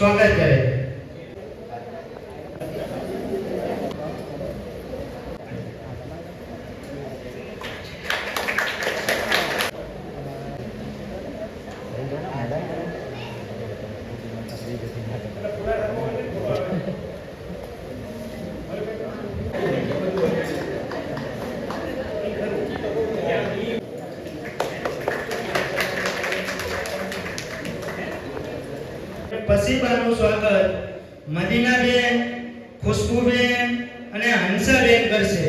સ્વાગત કરે. પસીબાનું સ્વાગત મદીનાબેન, ખુશ્બુબેન અને હંસાબેન કરશે.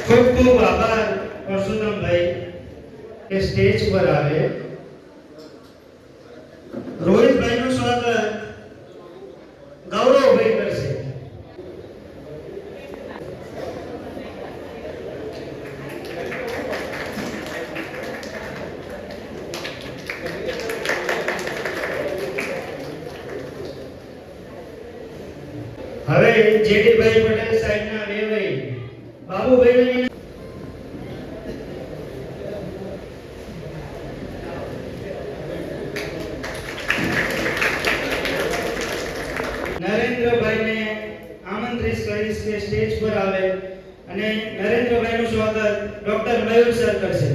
ખૂબ ખૂબ આભાર પરશુરામભાઈ કે સ્ટેજ પર આવે. રોહિતભાઈ નું સ્વાગત ગૌરવભાઈ કરશે. હવે જેડીભાઈ પટેલ સાહેબના વેવાઈ બાબુભાઈ નરેન્દ્રભાઈને આમંત્રિત કરીશ કે સ્ટેજ પર આવે અને નરેન્દ્રભાઈનું સ્વાગત ડોક્ટર મયુર સર કરશે.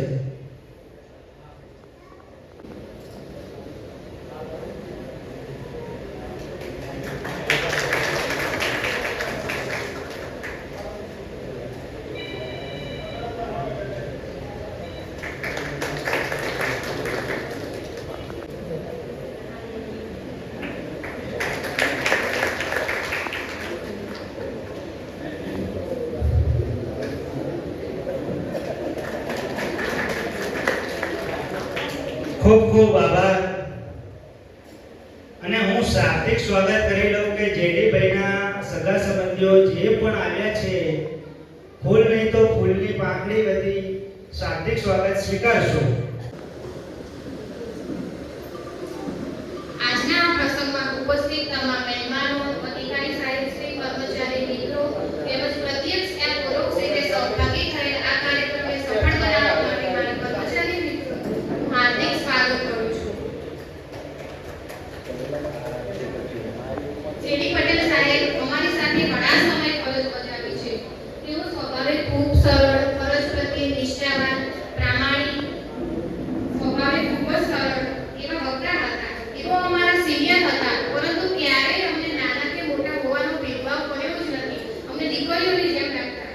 ખૂબ ખૂબ આભાર. અને હું શાબ્દિક સ્વાગત કરી લઉં કે જેડીભાઈના સગા સંબંધીઓ જે પણ આવ્યા છે, ફૂલ નહીં તો ફૂલની પાંખડી વધી શાબ્દિક સ્વાગત સ્વીકારશો. આજના પ્રસંગમાં ઉપસ્થિત તમામ મહેમાનો, અધિકારી સાહેબશ્રી, કર્મચારી મિત્રો તેમજ પ્રત્યક્ષ અને પરોક્ષ રીતે સહભાગી થયેલ આ કાર્યક્રમને સફળ બનાવવા માટે મારા કર્મચારી મિત્રો હાર્દિક સ્વાગત કરું છું. જેડી પટેલ સાહેબ અમારી સાથે ઘણા સમય ફરજ બજાવી છે. તેઓ સ્વભાવે ખૂબ સરળ, ફરજ પ્રત્યે નિષ્ઠાવાન, પ્રામાણિક, સ્વભાવે ખૂબ જ સરળ એવા વક્તા હતા. તેઓ અમારા સિનિયર હતા, પરંતુ ક્યારેય અમને નાના કે મોટા હોવાનો ભેદભાવ કર્યો જ નથી. અમને દીકરીઓની જેમ રાખતા.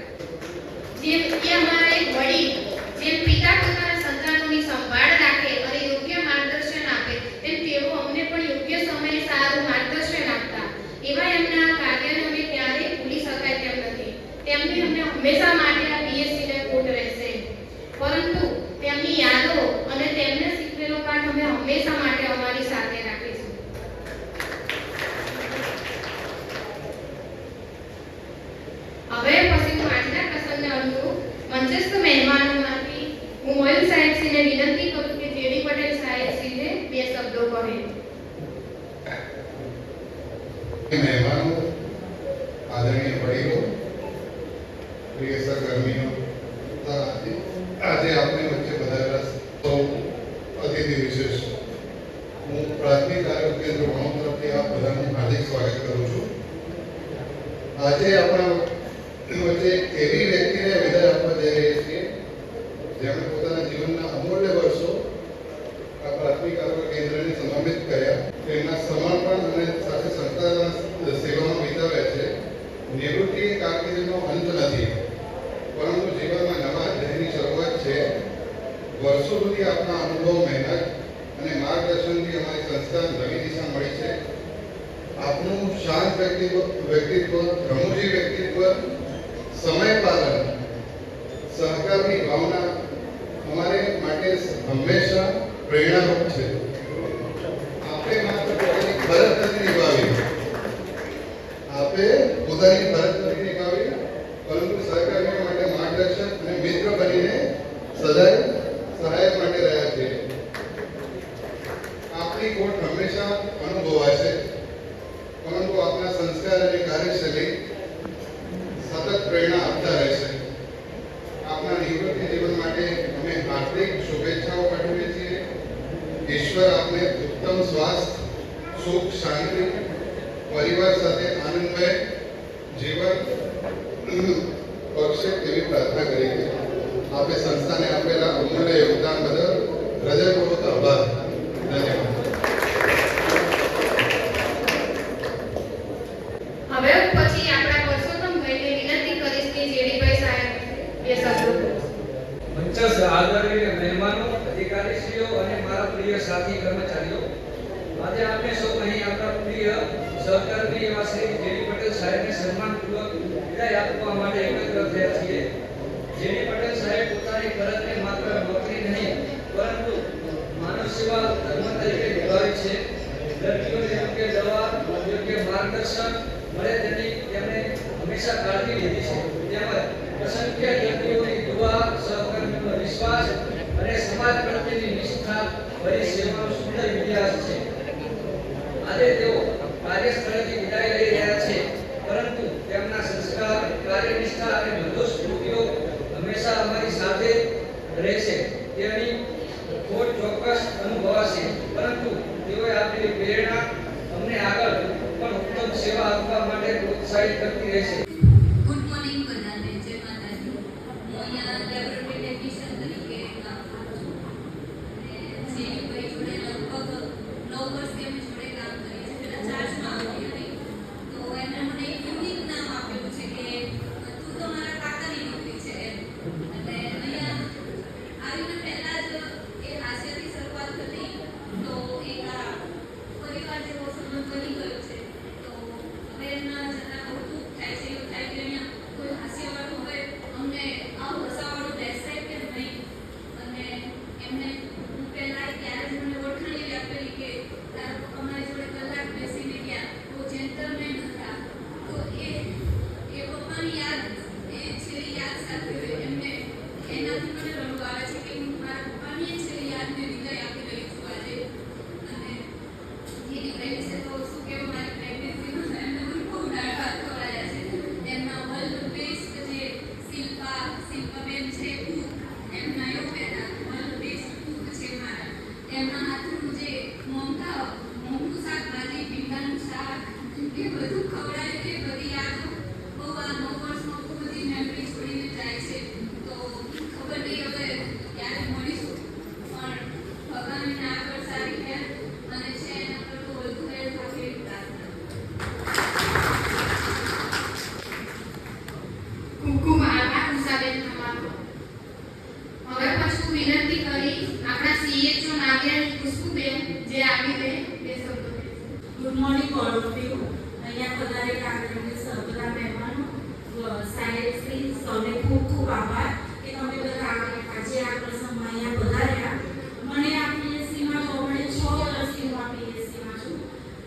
જેમ કે અમારા એક વડીલ, જેમ પિતા પોતાના સંતાનોની સંભાળ રાખે અને યોગ્ય માર્ગદર્શન આપે, તેમ તેઓ અમને પણ યોગ્ય સમયે સારું માર્ગદર્શન આપતા. એવા એમના કાર્યને અમે ક્યારેય ભૂલી શકાય તેમ નથી. તેમની અમને હંમેશા માટે આ બીએસસી ને ખોટ રહેશે, પરંતુ તેમની યાદો અને તેમને શીખવેલો પાઠ અમે હંમેશા માટે અમારી સાથે રાખીશું. હવે પછી હું આજના પ્રસંગને અનુરૂપ મંચસ્થ મહેમાનોમાંથી હું મોયલ સાહેબશ્રીને વિનંતી કરું કે જેડી પટેલ સાહેબશ્રીને બે શબ્દો કહે. મહેમાનો, આદરણીય વડીલો, પ્રિય સહકર્મીઓ, આજે આપણે વચ્ચે પધારેલા સૌ અતિથિ વિશેષ, હું પ્રાથમિક આરોગ્ય કેન્દ્ર વણોદ તરફથી આપ બધાનું હાર્દિક સ્વાગત કરું છું. આજે આપણા વચ્ચે એવી વ્યક્તિને વિદાય આપવા જઈ રહ્યા છીએ જેમણે પોતાના જીવનના અમૂલ્ય વર્ષો આ પ્રાથમિક આરોગ્ય કેન્દ્રને સમર્પિત કર્યા. તેમના સમર્પણ અને સાથે સંસ્થાના સેવામાં વિતાવ્યા છે. નિવૃત્તિ એ કારકિર્દીનો અંત નથી, પરંતુ જીવનમાં નવા અધ્યાયની શરૂઆત છે. વર્ષો સુધી આપના અનુભવ, મહેનત અને માર્ગદર્શનથી અમારી સંસ્થા નવી દિશા મળી છે. આપનું શાંત વ્યક્તિત્વ, રમૂજી વ્યક્તિત્વ, સમય પાલન, સહકારની ભાવના અમારે માટે હંમેશા પ્રેરણારૂપ છે. આપે માત્ર પોતાની ફરજ નથી નિભાવી, પરંતુ સહકારીઓ માટે માર્ગદર્શક અને મિત્ર બનીને સદાય સહાયક માટે રહ્યા છે. આપની ખોટ હંમેશા અનુભવાશે, પરંતુ આપના સંસ્કાર અને કાર્યશૈલી સતત પ્રેરણા આપતા રહેશે. આપના નિવૃત્તિ જીવન માટે અમે હાર્દિક શુભેચ્છાઓ પાઠવીએ છીએ. ઈશ્વર આપને ઉત્તમ સ્વાસ્થ્ય, સુખ, શાંતિ, પરિવાર સાથે આનંદમય જીવન બક્ષે તેવી પ્રાર્થના કરી છે. આપે સંસ્થાને આપેલા અમૂલ્ય યોગદાન બદલ હૃદયપૂર્વક આભાર. ધન્યવાદ. હવે પછી આપણા પરસોત્તમભાઈને વિનંતી કરીશ કે જેડીભાઈ સાહેબ બે શબ્દો બોલે. મંચસ્થ આદરણીય મહેમાનો, અધિકારીશ્રીઓ અને મારા પ્રિય સાથી કર્મચારીઓ, આજે આપણે સૌ અહીં આપણા પ્રિય સહકર્મી એવા શ્રી જેડી પટેલ સાહેબને સન્માનપૂર્વક વિદાય આપવા માટે એકત્ર થયા છીએ. જેડી પટેલ સાહેબ પોતાની ફરજને માત્ર નોકરી નહીં પરંતુ માનવ સેવા ધર્મ તરીકે નિભાવી છે. દર્દીઓને યોગ્ય દવા, યોગ્ય માર્ગદર્શન મળે તેની તેમણે હંમેશા કાળજી લીધી છે. તેમજ અસંખ્ય વ્યક્તિઓની દુઆ, સહકર્મીનો વિશ્વાસ અને સમાજ પ્રત્યેની નિષ્ઠા ભરી સેવાનો સુંદર ઇતિહાસ છે. આજે તેઓ કાર્યસ્થળેથી વિદાય લઈ રહ્યા છે, પરંતુ તેમના સંસ્કાર, કાર્યનિષ્ઠા અને નિર્દોષ કૃતિઓ હંમેશા અમારી સાથે રહેશે. તેની ખોટ ચોક્કસ અનુભવાશે, પરંતુ તેઓએ આપેલી પ્રેરણા અમને આગળ પણ ઉત્તમ સેવા આપવા માટે પ્રોત્સાહિત કરતી રહેશે. ગુડ મોર્નિંગ બધાને. જય માતાજી. હું અહીંયા લેબોરેટરી ટેકનિશિયન તરીકે કામ કરું છું અને જેડીભાઈ જોડે લગભગ 9 વર્ષથી અમે જોડે કામ કરીએ છીએ. પહેલા ચાર્જમાં આવતી હતી તો એમણે મને એક યુનિક નામ આપેલું છે કે તું તો મારા કાકાની નોકરી છે એમ. એટલે અહીંયા આવીને પહેલા જ એ હાસ્યથી શરૂઆત કરી તો એક આ પરિવાર જેવો સંબંધ બની ગયો છે. તો હવે એમના જતા બહુ દુઃખ થાય છે. એવું થાય કે અહીંયા કોઈ હાસ્યવાળું હોય, અમને આવું હસાવાળું બેસાય કે નહીં. અને એમને હું પહેલાં ત્યારે જ મને ઓળખાણી આપેલી કે તારા પપ્પા મારી જોડે કલાક બેસીને ગયા તો જેન્ટલમેન હતા. તો એ પપ્પાની યાદ, એ છેલ્લી યાદ સાથે એમને એનાથી મને રડવું આવે છે કે હું મારા પપ્પાની છેલ્લી યાદને વિદાય આપી રહી છું આજે. અને એની વિશે તો શું કહેવું, મારી પ્રેગ્નન્સીમાં એમને મને બહુ દાળ ભાત ખવડાવ્યા છે. એમના વર્લ્ડ બેસ્ટ જે શિલ્પાબેન છે કુક, એમના એવું કહેતા વર્લ્ડ બેસ્ટ કુક છે મારા. એમના હાથનું જે મોંઘું શાકભાજી, ભીંડાનું શાક એ બધું ખવડાવ્યું. એ બધી યાદો બહુ આ 9 વર્ષમાં બહુ બધી મેમરી છોડીને જાય છે. તો ખબર નહીં હવે ક્યારે મળીશું, પણ ભગવાન એને આગળ સારી હેલ્થ અને છે એના પર તો વધુ હેલ્થ આપે એવી પ્રાર્થના. ખૂબ ખૂબ આભાર ઉષાબેન તમારો. હવે પછી હું વિનંતી કરીશ આપણા સીએચઓ નાગેશ ખુશ્બુબેન જે આવીને બે શબ્દો કહેશે. Good morning all of you. અહીંયા પધારેલા આદરણીય બધા મહેમાનો, સાહેબશ્રી સૌને ખૂબ ખૂબ આભાર કે તમે બધા આજે આ પ્રસંગમાં અહીંયા પધાર્યા. મને આ પીએસસીમાં તો હમણે 6 વર્ષથી હું આ પીએસસીમાં છું,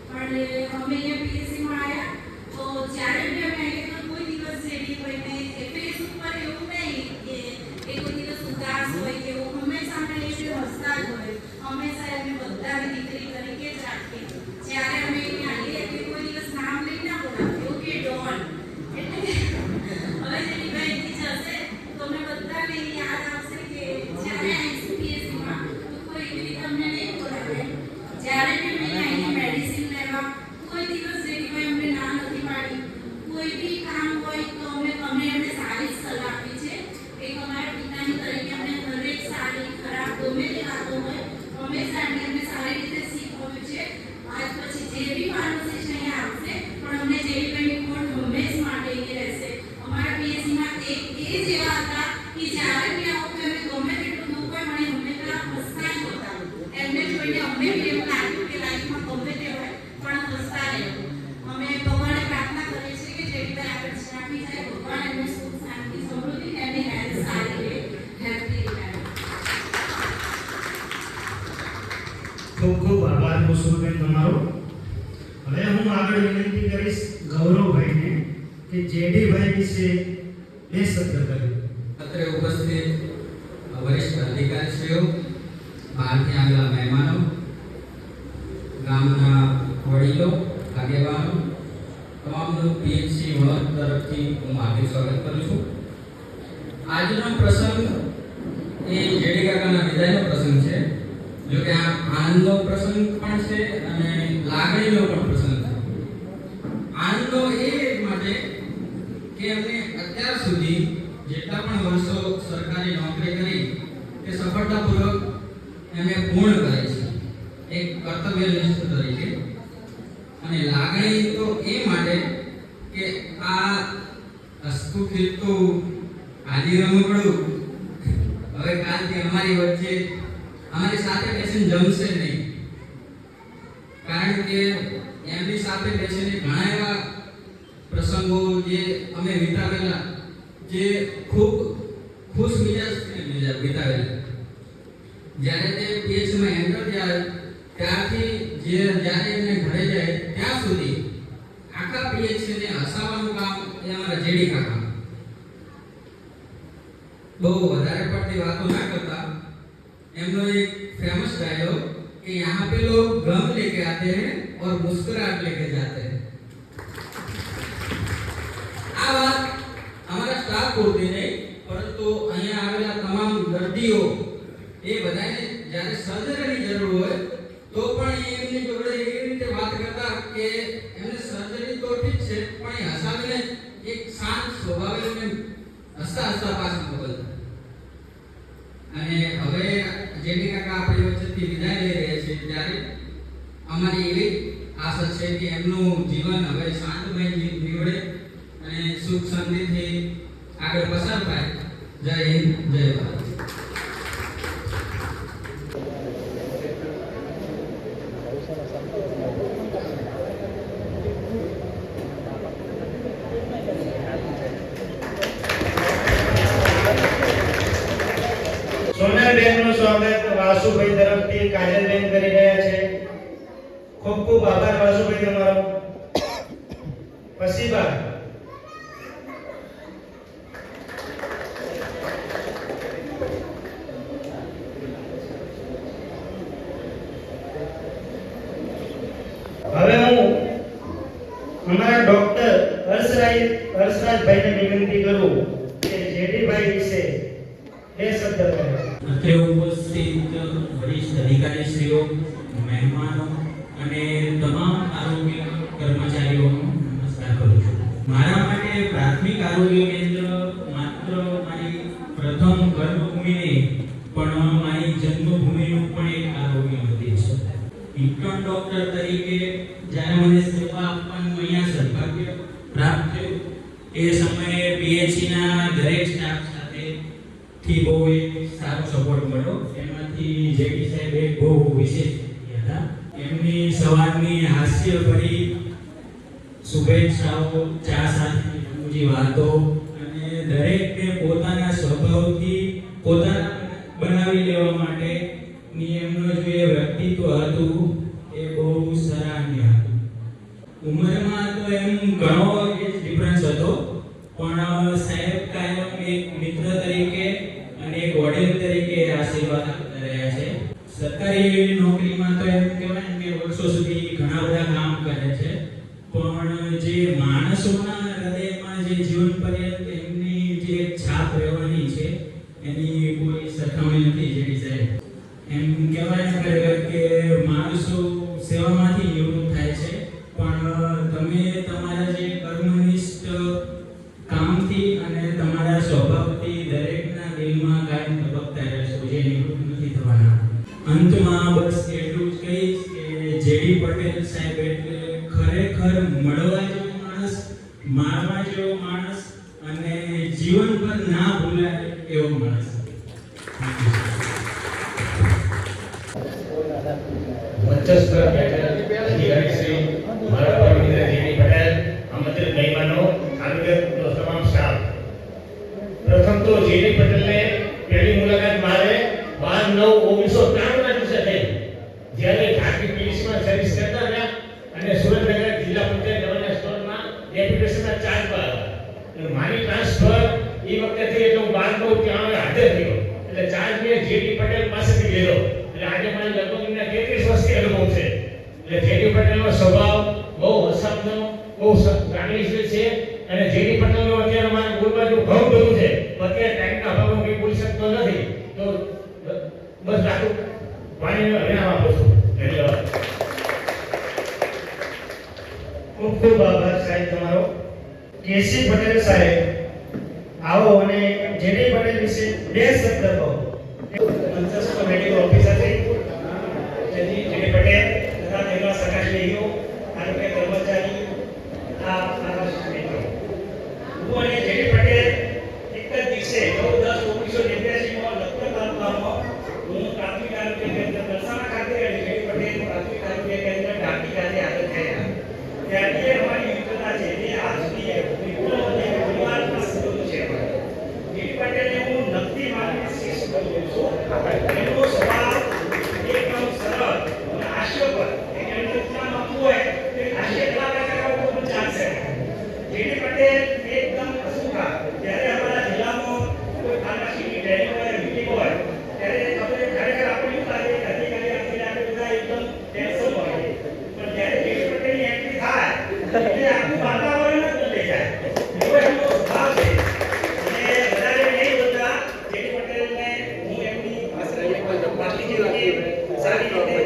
પણ અમે અહીંયા પીએસસીમાં આવ્યા તો જ્યારે બી અમે આવ્યા તો કોઈ દિવસ જેડીભાઈને ફેસ ઉપર એવું નહીં કે એ કોઈ દિવસ ઉદાસ હોય કે એવું. હંમેશા અમે એ હસતા જ હોય. હંમેશા એમને બધાની દીકરી તરીકે જ રાખીએ. જ્યારે અમે અહીંયા આવીએ એટલે કોઈ દિવસ નામ લઈ ના બોલાવતી, ઓકે ડોન. એટલે હવે જેડીભાઈ જશે તો અમે બધાને યાદ આવશે કે જ્યારે આઈસીપીએસસીમાં તો કોઈ એવી રીતે અમને નહીં બોલાવે. જ્યારે બી અમે અહીંયા મેડિસિન લેવા કોઈ દિવસ જેડીભાઈ અમને ના નથી પાડી. કોઈ બી કામ હોય તો અમે એમને સારી સલાહ આપી છે. એક અમારા પિતાની તરીકે અમને દરેક સારી ખરાબ ગમે તે વાતો હોય હંમેશા એમને સારી રીતે શીખવ્યું છે. આજ પછી જે આભાર સ્વરૂપે તમારો. હવે હું આગળ વિનંતી કરીશ ગૌરવભાઈને કે જેડીભાઈ વિશે બે શબ્દ કહે. અત્રે ઉપસ્થિત વરિષ્ઠ અધિકારીશ્રીઓ, બહારથી આવેલા મહેમાનો, ગામના વડીલો, આગેવાનો, તમામનું પીએચસી વણોદ તરફથી હું હાર્દિક સ્વાગત કરું છું. આજનો પ્રસંગ એ જેડી કાકાના વિદાયનો પ્રસંગ છે. જો કે આ આનંદનો પ્રસંગ પણ છે અને લાગણીનો પણ પ્રસંગ છે. આનંદનો એ માટે કે એમને અત્યાર સુધી જેટલા પણ વર્ષો સરકારી નોકરી કરી તે સફળતાપૂર્વક એમને પૂર્ણ કરી છે એક કર્તવ્યનિષ્ઠ તરીકે. અને લાગણી તો એ માટે કે આ અસ્તુ ખીલતું આદિ રમકડું હવે કાલથી અમારી વચ્ચે અમારી સાથે બેસીને જમશે નહીં, કારણ કે એમની સાથે બેસીને ઘણા એવા પ્રસંગો જે અમે વિતાવેલા, જે ખૂબ ખુશ મિજાજ વિતાવેલા. જ્યારે તે પીએચમાં એન્ટર થયા ત્યારથી જ્યારે એમને ઘરે જાય ત્યાં સુધી આખા પીએચને હસાવવાનું કામ એ અમારા જેડી કાકા. બહુ વધારે પડતી વાતો ના કરતા એમનો એક फेमस डायलॉग कि यहाँ पे लोग गम लेके आते हैं और मुस्कुराहट लेके जाते हैं. આ વાત અમારા સ્ટાફ પૂરતી નહીં, પરંતુ અહીંયા આવેલા તમામ દર્દીઓ એ બધાને જ્યારે સર્જરીની જરૂર હોય તો પણ એમની જોડે એવી રીતે વાત કરતા કે એમને સર્જરી તો ઠીક છે પણ એ હસાવીને એક શાંત સ્વભાવે એમને હસતા હસતા પાછા મોકલતા. અને હવે જેડી કાકા આપણી વચ્ચેથી વિદાય લઈ રહ્યા છે ત્યારે અમારી એવી આશા છે કે એમનું જીવન હવે શાંતમય નીવડે અને સુખ શાંતિથી આગળ પસાર થાય. જય હિન્દ, જય ભારત. સોનલબેનનું સ્વાગત વાસુભાઈ તરફથી કાજલબેન કરી રહ્યા છે. ખૂબ ખૂબ આભાર વાસુભાઈ તમારો. પસીબા હવે હું અમારા ડોક્ટર હર્ષરાજભાઈને વિનંતી કરું કે જેડીભાઈ વિશે બે શબ્દ કહે. અત્રે ઉપસ્થિત વરિષ્ઠ અધિકારીશ્રીઓ, મહેમાનો અને તમામ આરોગ્ય કર્મચારીઓનો નમસ્કાર કરું છું. મારા માટે પ્રાથમિક આરોગ્ય કેન્દ્ર માત્ર મારી પ્રથમ કર્મભૂમિ નહીં પણ મારી જન્મભૂમિનું પણ એક આરોગ્ય મંદિર છે. ઇન્ટર્ન ડોક્ટર તરીકે જ્યારે મને સેવા આપવાનું અહીંયા સૌભાગ્ય પ્રાપ્ત થયું એ સમયે પીએચસીના દરેક સ્ટાફ થી બહુ એક સારો સપોર્ટ મળ્યો. એમાંથી જેડી સાહેબ એક બહુ વિશેષ હતા. એમની સવારની હાસ્યભરી શુભેચ્છાઓ, ચા સાથેની રમૂજી વાતો અને દરેકને પોતાના સ્વભાવથી પોતાના બનાવી લેવા માટેની એમનું જે વ્યક્તિત્વ હતું એ બહુ સરાહનીય હતું. ઉંમરમાં તો એમ ઘણો ડિફરન્સ હતો પણ સાહેબ કાયમ એક મિત્ર તરીકે અને એક વડીલ તરીકે આશીર્વાદ આપતા રહ્યા છે. સરકારી નોકરીમાં તો એમ કહેવાય કે વર્ષો સુધી ઘણા બધા કામ કરે છે, પણ જે માણસોના હૃદયમાં જે જીવન પર્યંત એમની જે છાપ રહેવાની છે એની કોઈ સરખામણી નથી. જેડી સાહેબ એમ કહેવાય ખરેખર કે માણસો સેવામાંથી નિવૃત્ત થાય છે પણ તમે તમારા જે કર્મનિષ્ઠ કામથી અને તમારા સ્વભાવથી દરેકના દિલમાં કાયમ ધબકતા રહેશો, જે નિવૃત્ત નથી થવાના. અંતમાં બસ એટલું જ કહીશ કે જેડી પટેલ સાહેબ એટલે ખરેખર મળવા જેવો માણસ, મારવા જેવો માણસ અને જીવનભર ના ભૂલાય એવો માણસ. મંચસ્થ અધિકારી શ્રી મારા પરમિત્ર જેડી પટેલ, આમંત્રિત મહેમાનો, આરોગ્યનો તમામ સ્ટાફ. પ્રથમ તો જેડી પટેલને પહેલી મુલાકાત મારે 12/9/1993 ના દિવસે થઈ, જ્યારે ઢાકી પીએચમાં ડેપ્યુટેશનના ચાર્જ પર આવ્યા. મારી ટ્રાન્સફર એ વખતે થઈ એટલે હું 12 નવ ત્યાં હાજર થયો. એટલે ચાર્જ મેં જેડી પટેલ પાસેથી લીધો. એટલે આજે મને લગભગ 33 વર્ષથી અનુભવ છે. એટલે જેડી પટેલનો સ્વભાવ બહુ હસામનો, બહુ લાગણીશીલ છે. અને જેડી પટેલનો અત્યારે મારે બોલવા જેવું ઘણું બધું છે. અત્યારે ટાઈમના અભાવમાં કંઈ બોલી શકતો નથી. તો બસ આટલું વાણીનો વિરામ આપું છું. ધન્યવાદ. ખૂબ ખૂબ આભાર સાહેબ તમારો. કેસી પટેલ સાહેબ, આવો અને જેડી પટેલ વિશે 2 શબ્દ કહો. મંચસ્થ મેડિકલ ઓફિસર છે જેડી પટેલ તથા તેમના સગાશ્રેણીઓ, આરોગ્ય કર્મચારી, આ મિત્રો. હું અને જેડી પટેલ એક જ દિવસે 9/10/1983 લખપત તાલુકામાં હું પ્રાથમિક આરોગ્ય કેન્દ્ર દલસાણા ખાતે અને જેડી પટેલ પ્રાથમિક આરોગ્ય કેન્દ્ર ઢાકી ખાતે હાજર થયા. ત્યારથી અમારી મિત્રતા છે તે આજ સુધી મિત્રો અને પરિવારના સંબંધો છે. જેડી પટેલને હું નક્કી માનીને શિષ્ય કરું છું. એમનો સ્વભાવ એકદમ સરળ અને હાસ્યપર. એમને જેટલા આપવું હોય તે હાસ્ય કલાકાર પણ ચાલશે. જેડી પટેલ એકદમ હસુખા. જ્યારે અમારા જિલ્લામાં કોઈ ફાર્મસીની ટ્રેનિંગ હોય, મીટિંગ હોય, ત્યારે આપણે ખરેખર આપણને એવું લાગે કે અધિકારી આપણે બધા એકદમ ટેન્શન હોય. પણ જ્યારે જેડી પટેલની એન્ટ્રી થાય એટલે આખું વાતાવરણ જ બદલાઈ જાય. એવો એમનો સ્વભાવ છે. અને વધારે નહીં બોલતા, જેડી પટેલને હું એમની બાકી જે સારી રીતે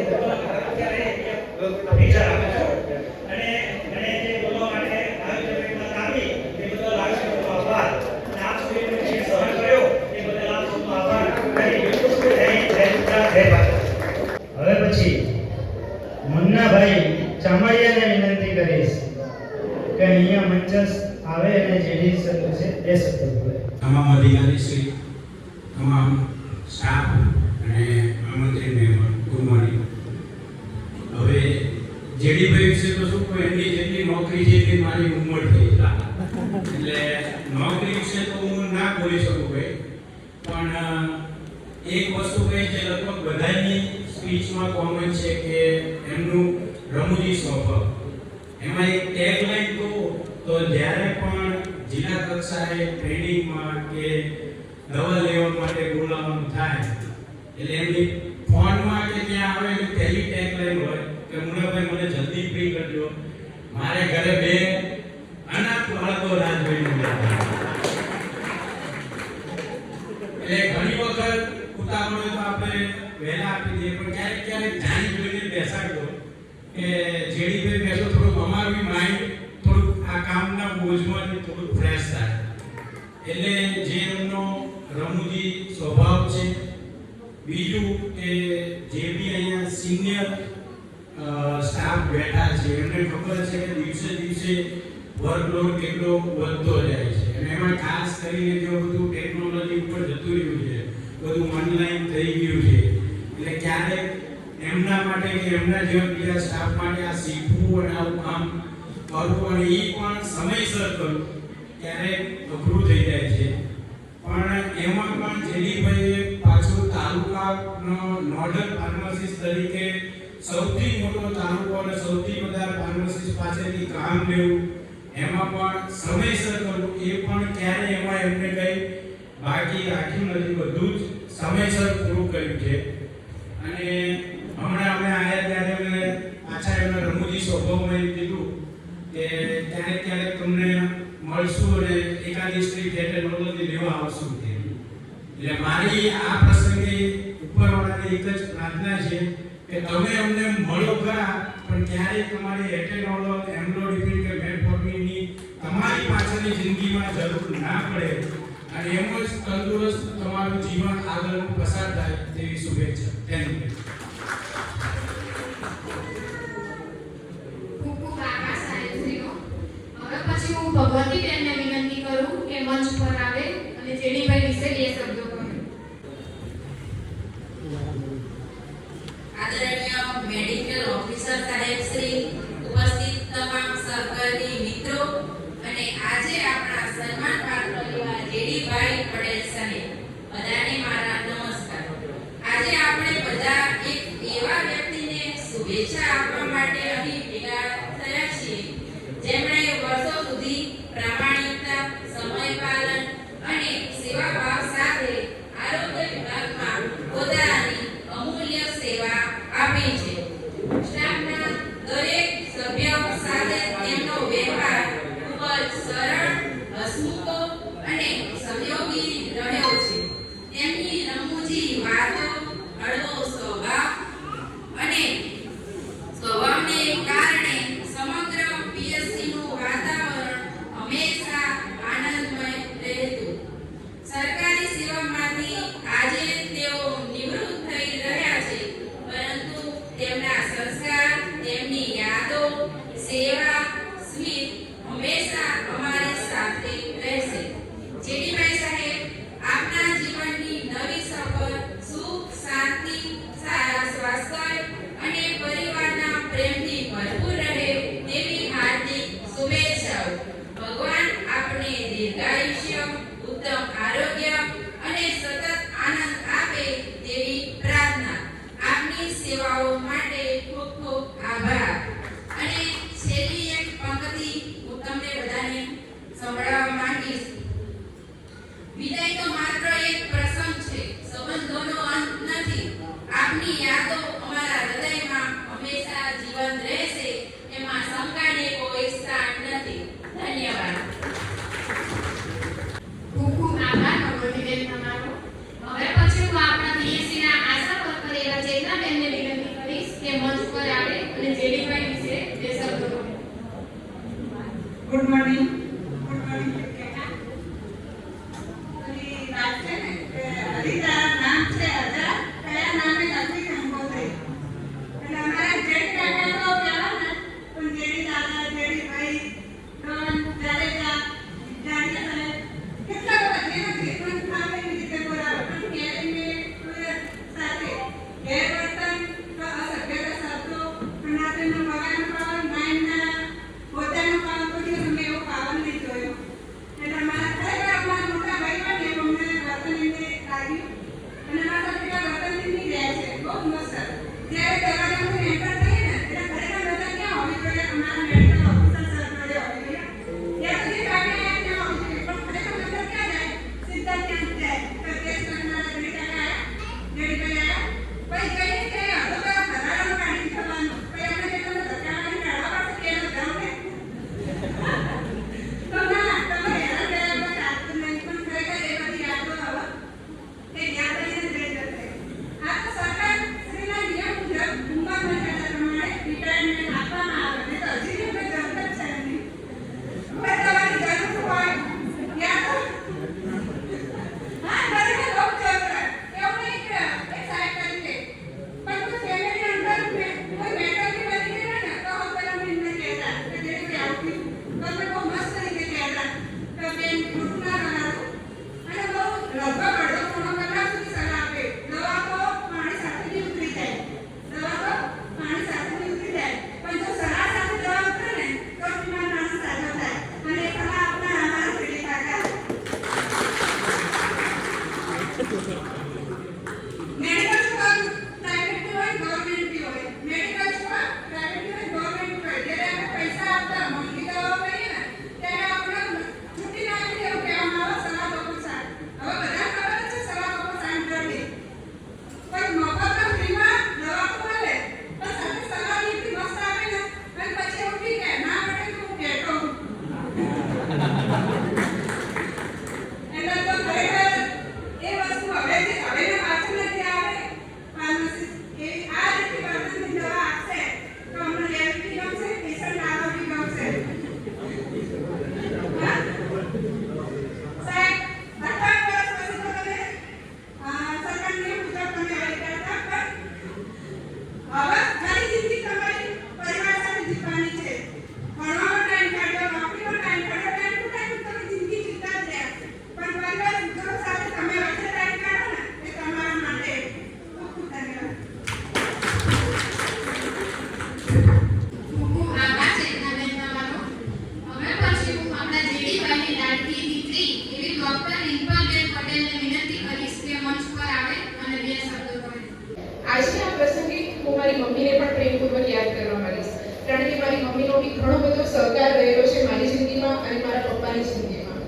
વિચાર આપું છું. અને મને જે બોલવા માટે આવી જગ્યાએ આપી એ બદલ આપ સૌનો આભાર. અને આપ સૌએ મને જે સહન કર્યો એ બદલ આપ સૌનો આભાર. જય ભારત. હવે પછી મુન્નાભાઈ ચામડિયાને વિનંતી કરીશ કે અહીંયા મંચસ્થ આવે અને જેડી શબ્દ છે એ શબ્દ બોલે. તમામ અધિકારી શ્રી, તમામ સ્ટાફ અને આમંત્રિત મહેમાન, ગુડ મોર્નિંગ. હવે જેડીભાઈ વિશે તો શું કહું, એમની જેટલી નોકરી છે એટલી મારી ઉંમર થઈ. એટલે નોકરી વિશે તો હું ના બોલી શકું ભાઈ, પણ એક વસ્તુ કહી છે લગભગ બધાની સ્પીચમાં કોમન છે કે એમનું રમૂજી સ્વભાવ. એમાં એક ટેગલાઈન તો જ્યારે પણ જિલ્લા કક્ષાએ ટ્રેનિંગમાં કે દવા લેવા માટે બોલાવવાનું થાય એટલે એમની ફોનમાં કે ત્યાં આવે એટલે પહેલી ટેગલાઈન હોય કે મુન્નાભાઈ મને જલ્દી ફ્રી કરજો, મારે ઘરે 2 અનાથ બાળકો રાહ જોઈને બેઠા. એટલે ઘણી વખત ઉતાવળ હોય તો આપણે વહેલા આપી દઈએ, પણ ક્યારેક ક્યારેક જાણી જોઈને બેસાડજો કે જેડીભાઈ બેસો, થોડુંક અમારું બી માઇન્ડ થોડુંક આ કામના બોજમાં થોડુંક ફ્રેશ થાય. એટલે જે એમનો રમૂજી સ્વભાવ છે. બીજું કે જે બી અહીંયા સિનિયર સ્ટાફ બેઠા છે એમને ખબર છે કે દિવસે દિવસે વર્કલોડ કેટલો વધતો જાય છે. અને એમાં ખાસ કરીને જો બધું ટેકનોલોજી ઉપર જતું રહ્યું છે, બધું ઓનલાઈન થઈ ગયું છે, એટલે ક્યારેક એમના માટે કે એમના જેવા બીજા સ્ટાફ માટે આ શીખવું અને આવું કામ કરવું અને એ પણ સમયસર કરવું ક્યારેક અઘરું થઈ જાય છે. પણ એમાં પણ જેડીભાઈએ પાછું તાલુકાનો નોડલ ફાર્માસિસ્ટ તરીકે સૌથી મોટો તાલુકો અને સૌથી વધારે ફાર્માસિસ્ટ પાસેથી કામ લેવું, એમાં પણ સમયસર કરવું, એ પણ ક્યારે એમાં એમને કંઈ બાકી રાખ્યું નથી, બધું જ સમયસર પૂરું કર્યું છે. અને હમણાં અમે આવ્યા ત્યારે અમે પાછા એમના રમૂજી સ્વભાવમાં એમ કીધું કે ક્યારેક ક્યારેક તમને મળશું અને એકાદી સ્ત્રી ટેકનોલોજી લેવા આવશું. એટલે મારી આ પ્રસંગે ઉપરવાળાને એક જ પ્રાર્થના છે કે તમે અમને મળો ખરા, પણ ક્યારેય તમારી એટેનોલો, એમ્લોડિપિન કે મેટફોર્મિનની તમારી પાછળની જિંદગીમાં જરૂર ના પડે અને એમ જ તંદુરસ્ત તમારું જીવન આગળ પસાર થાય તેવી શુભેચ્છા. Thank you. ખૂબ ખૂબ આભાર સાહેબશ્રીનો. હવે પછી હું ભગવતીબેનને વિનંતી કરું કે મંચ પર આવે અને જેડીભાઈ વિશે 2 શબ્દો કહે. આદરણીય મેડિકલ ઓફિસર સાહેબ શ્રી, ઉપસ્થિત તમામ સહકર્મી મિત્રો અને આજે આપણા સન્માનપાત્ર એવા જેડીભાઈ પટેલ સાહેબ, બધાને મારા નમસ્કાર. આજે આપણે બધા એક એવા વ્યક્તિને શુભેચ્છા આપવા માટે અહીં ભેગા થયા છીએ જેમણે વર્ષો સુધી હંમેશા આનંદમય રહેતું. સરકારી સેવામાંથી આજે તેઓ નિવૃત્ત થઈ રહ્યા છે, પરંતુ તેમના સંસ્કાર, તેમની યાદો, સેવા, સ્મિત હંમેશા અમારી સાથે રહેશે. જેડીભાઈ સાહેબ, આપના જીવનની નવી સફર સુખ, શાંતિ, સારા સ્વાસ્થ્ય અને પરિવારના પ્રેમથી ભરપૂર રહે તેવી હાર્દિક શુભેચ્છાઓ. ભગવાન આપને દીર્ઘાયુષ્ય, ઉત્તમ આરોગ્ય અને સતત આનંદ આપે તેવી પ્રાર્થના. આપની સેવાઓ માટે ખૂબ ખૂબ આભાર. અને છેલ્લી એક પંક્તિ હું તમને બધાને સંભળાવવા માંગીશ. વિદાય તો માત્ર એક પ્રસંગ છે, સંબંધોનો અંત નથી. આપની યાદો અમારા હૃદયમાં હંમેશા જીવંત રહેશે, એમાં શંકાને કોઈ સ્થાન નથી. ધન્યવાદ. ખૂબ ખૂબ આભાર નમ્રતાબેન તમારો. હવે પછી હું આપણા બીએસસી ના આશા વર્કર એવા ચેતનાબેનને વિનંતી કરીશ કે મંચ પર આવે અને જેડીભાઈ વિશે બે શબ્દો કહે. Good morning. Good morning. વાત છે ને કે હરિતારા નામ છે અજા, કયા નામે નથી સંબોધાય. એટલે અમારા જેડી કાકા તો કહેવા ને, પણ જેડી દાદા, જેડી ભાઈ, ડોન, જાડેજા, જાડિયા સાહેબ, કેટલા બધા જેના જે પણ ફાવે એવી રીતે બોલાવે. પણ ક્યારેય સાથે ગેરવર્તન તો અસભ્યતા શબ્દો, જ્ઞાતિનો પગારનો પાવન, માઇનના પોતાનો પાવન પછી અમે એવો પાવન નહીં જોયો. એટલે મારા ખરેખર અમારા મોટા ભાઈ પણ એ અમને વર્તન એમને લાગ્યું. અને મારા પિતા વર્તન એમની રહે છે, બહુ મસ્ત. જ્યારે દરવાજામાં એન્ટર થઈએ ને એટલે ખરેખર બધા ક્યાં હોવી જોઈએ, અમારા મેડિકલ ઓફિસર સર જોડે હોવી જોઈએ. ત્યાં સુધી કાકા ત્યાં હોવી જોઈએ, પણ ખરેખર બધા ક્યાં જાય? સીધા ત્યાં જ જાય. તો કેસ કરનારા જેડી કાકા આવ્યા, જેડી ભાઈ આવ્યા, પછી કહીએ કે હવે તો વધારાનું કાઢી થવાનું. પછી આપણે જે તમને ધક્કાવાળી કાઢવા પડશે કે એનો જાવ ને. તો ના, તમે હેરાન કર્યા વગર ચાલતું નહીં, પણ ખરેખર એ બધી યાદો હવે તે યાદ રહીને જ રહી જશે. આ તો સરકારશ્રીના નિયમ મુજબ ઉંમર મર્યાદા પ્રમાણે રિટાયરમેન્ટ આપવામાં આવે, નહીં તો હજી એમને જરૂર જ છે નહીં. હવે તમારી જરૂર હોય યા તો હા ખરેખર બહુ જરૂર હોય. એવું નહીં કે એક સાહેબ કરી દે, પણ કોઈ ફેમિલી અંદર કોઈ મેટરની બની ગઈ હોય ને તો હું પેલા એમને કહેતા કે જેવી આવતી તમે બહુ મસ્ત રીતે કહેતા કે બેન ખોટું ના બનાવો. અને બહુ લગભગ અડધો પોણો કલાક સુધી સલાહ આપે. દવા તો પાણી સાથે બી ઉતરી જાય, દવા તો પાણી સાથે બી ઉતરી જાય, પણ જો સલાહ સાથે દવા ઉતરે ને તો બીમાર માણસ સાજો થાય. અને એ સલાહ આપનાર અમારા જેડી કાકા. મેડિકલ સ્ટોર પ્રાઇવેટ બી હોય, ગવર્મેન્ટ બી હોય. મેડિકલ સ્ટોર પ્રાઇવેટ બી હોય, ગવર્મેન્ટ બી હોય. જ્યારે આપણે પૈસા આપતા મોંઘી દવાઓ લઈએ ને ત્યારે આપણે છૂટી નાખી એવું કહેવામાં આવે સલાહ બપોર સાંજ. હવે બધા ખબર જ છે સલાહ બપોર સાંજ કરવી, પણ મફતમાં ફ્રીમાં દવા તો મળે, પણ સાથે સલાહ એટલી મસ્ત આપે ને અને પછી એવું બી કહે ના મળે તો હું બેઠો હું. એટલે તો ખરેખર એ વસ્તુ હવે પાછું નથી આવે. ફાર્મસી એવી આ રીતે વર્તનની દવા આપશે તો અમને લેવી બી ગમશે, પેશન્ટ આવવા બી ગમશે. હા? સાહેબ, 58 વર્ષ પછી તો તમે સરકાર નિયમ મુજબ તમે આવી ગયા હતા, પણ હવે ઘણી જિંદગી તમારી પરિવાર સાથે જીવવાની છે. ભણવામાં ટાઈમ કાઢ્યો, નોકરીમાં ટાઈમ કાઢ્યો, ટાઈમ ટુ ટાઈમ તમે જિંદગી જીવતા જ રહ્યા, પણ પરિવાર મિત્રો સાથે તમે વચ્ચે ટાઈમ કાઢો ને એ તમારા માટે ખૂબ ખૂબ ધન્યવાદ. ખૂબ ખૂબ આભાર ચેતનાબેન તમારો. હવે પછી હું આપણા જેડીભાઈની લાડકી દીકરી એવી ડોક્ટર રિમ્પાબેન પટેલને વિનંતી કરીશ કે મંચ પર આવે અને બે શબ્દો કહે. આજના પ્રસંગે હું મારી મમ્મીને પણ પ્રેમપૂર્વક યાદ કરવા માંગીશ, કારણ કે મારી મમ્મીનો બી ઘણો બધો સહકાર રહેલો છે મારી જિંદગીમાં અને મારા પપ્પાની જિંદગીમાં.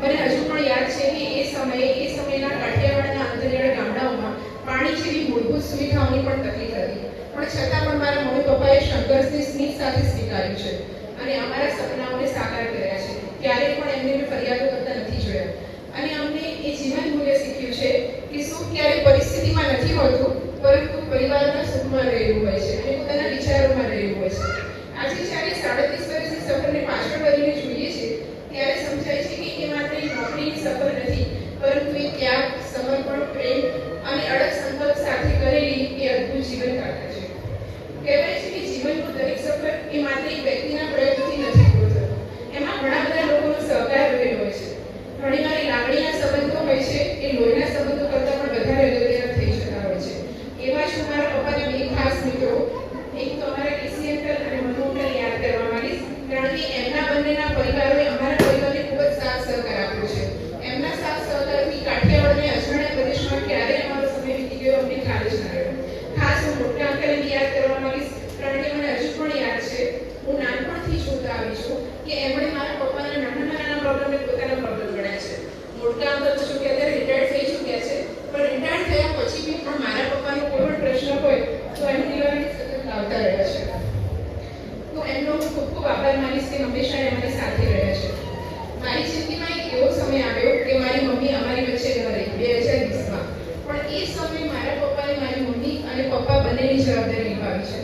મને હજુ પણ યાદ છે કે એ સમયના કાઠિયાવાડના અંતરિયાળ ગામડાઓમાં પાણી જેવી મૂળભૂત સુવિધાઓની પણ તકલીફ હતી, પણ છતાં પણ મારા મમ્મી પપ્પાએ સંઘર્ષને સ્મિત સાથે સ્વીકાર્યું છે અને અમારા સપનાઓને સાકાર કર્યા છે. ક્યારેય પણ એમને મેં ફરિયાદો કરતા નથી જોયા. અને અમને એ જીવન મૂલ્ય શીખ્યું છે કે સુખ ક્યારેય પરિસ્થિતિમાં નથી હોતું, પરંતુ પરિવારના સુખમાં રહેલું હોય છે અને પોતાના વિચારોમાં રહેલું હોય છે. આજે જ્યારે 37 વર્ષની સફરને પાછળ વળીને જોઈએ છે ત્યારે કે એમણે મારા પપ્પાના નાના પ્રોબ્લેમને પોતાના પ્રોબ્લેમ ગણ્યા છે. મોટા અંતર તો શું કે અત્યારે રિટાયર્ડ થઈ ચૂક્યા છે, પણ રિટાયર્ડ થયા પછી બી પણ મારા પપ્પાનો કોઈ પણ પ્રશ્ન હોય તો એનું નિવારણ સતત લાવતા રહ્યા છે. તો એમનો હું ખૂબ ખૂબ આભાર માનીશ કે હંમેશા એ અમારી સાથે રહ્યા છે. મારી જિંદગીમાં એક એવો સમય આવ્યો કે મારી મમ્મી અમારી વચ્ચે ન રહી 2020માં, પણ એ સમયે મારા પપ્પાએ મારી મમ્મી અને પપ્પા બંનેની જવાબદારી નિભાવી છે.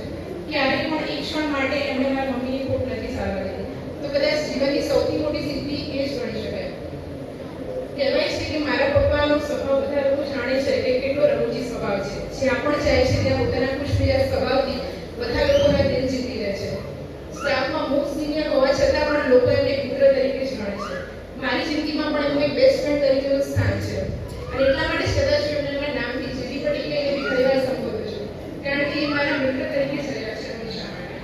ક્યારેય પણ એક ક્ષણ માટે એમણે મારી મમ્મીની ખોટ નથી સારવા દીધી. તો કદાચ જીવનની સૌથી મોટી સિદ્ધિ એ જ ગણી શકાય. કહેવાય છે કે મારા પપ્પાનો સ્વભાવ બધા લોકો જાણે છે કે કેટલો રમૂજી સ્વભાવ છે. જ્યાં પણ જાય છે ત્યાં પોતાના ખુશમિજાજ સ્વભાવથી બધા લોકોના દિલ જીતી લે છે. સ્ટાફમાં મોસ્ટ સિનિયર હોવા છતાં પણ લોકો એમને મિત્ર તરીકે જ ગણે છે. મારી જિંદગીમાં પણ એમનું એક બેસ્ટ ફ્રેન્ડ તરીકેનું સ્થાન છે, અને એટલા માટે જ કદાચ એમને મારા નામથી જીવી પડી કે એવી ઘણી વાર સંબોધું છું, કારણ કે એ મારા મિત્ર તરીકે જ રહ્યા છે હંમેશા માટે.